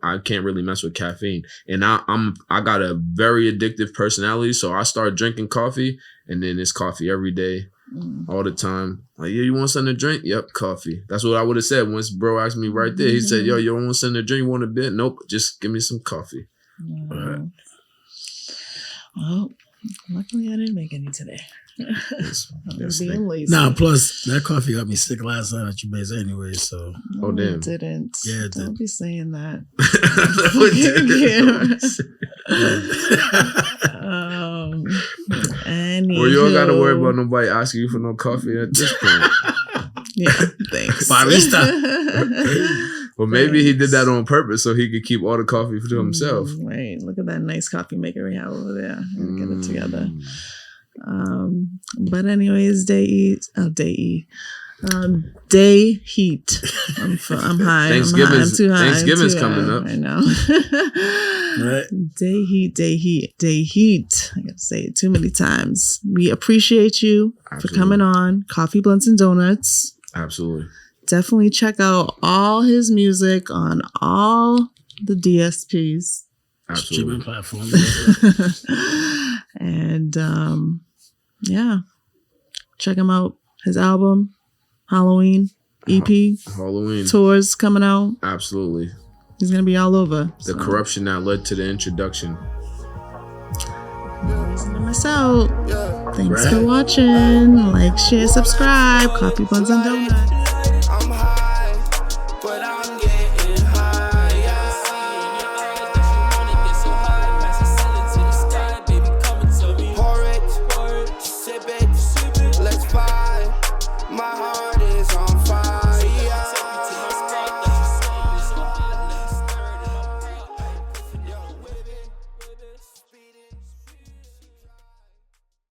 I can't really mess with caffeine. And I got a very addictive personality. So I started drinking coffee, and then it's coffee every day. All the time. Like, yeah, you want something to drink? Yep, coffee. That's what I would have said once bro asked me right there. He said, yo, you want something to drink? You want a bit? Nope, just give me some coffee. Well, luckily I didn't make any today. I'm being lazy. Nah, plus that coffee got me sick last night at you base anyway, so. No, Oh, damn. It didn't. Yeah, it Don't did. be saying that. Well, you don't got to worry about nobody asking you for no coffee at this point. Yeah, thanks. Barista. Well, maybe he did that on purpose so he could keep all the coffee to himself. Right. Look at that nice coffee maker we have over there. We'll get it together. But anyways, Dae Heat. I'm high. Thanksgiving's I'm too high. Thanksgiving's coming up. I know. Right. Dae Heat. I gotta say it too many times. We appreciate you for coming on. Coffee, Blunts, and Donuts. Absolutely. Definitely check out all his music on all the DSPs. Streaming Absolutely. platforms. And yeah, check him out. His album, Halloween, EP, Halloween. tours coming out. Absolutely. He's gonna be all over. The corruption that led to the introduction. Don't miss out. Thanks for watching. Like, share, subscribe. Coffee, Buns, and Donuts.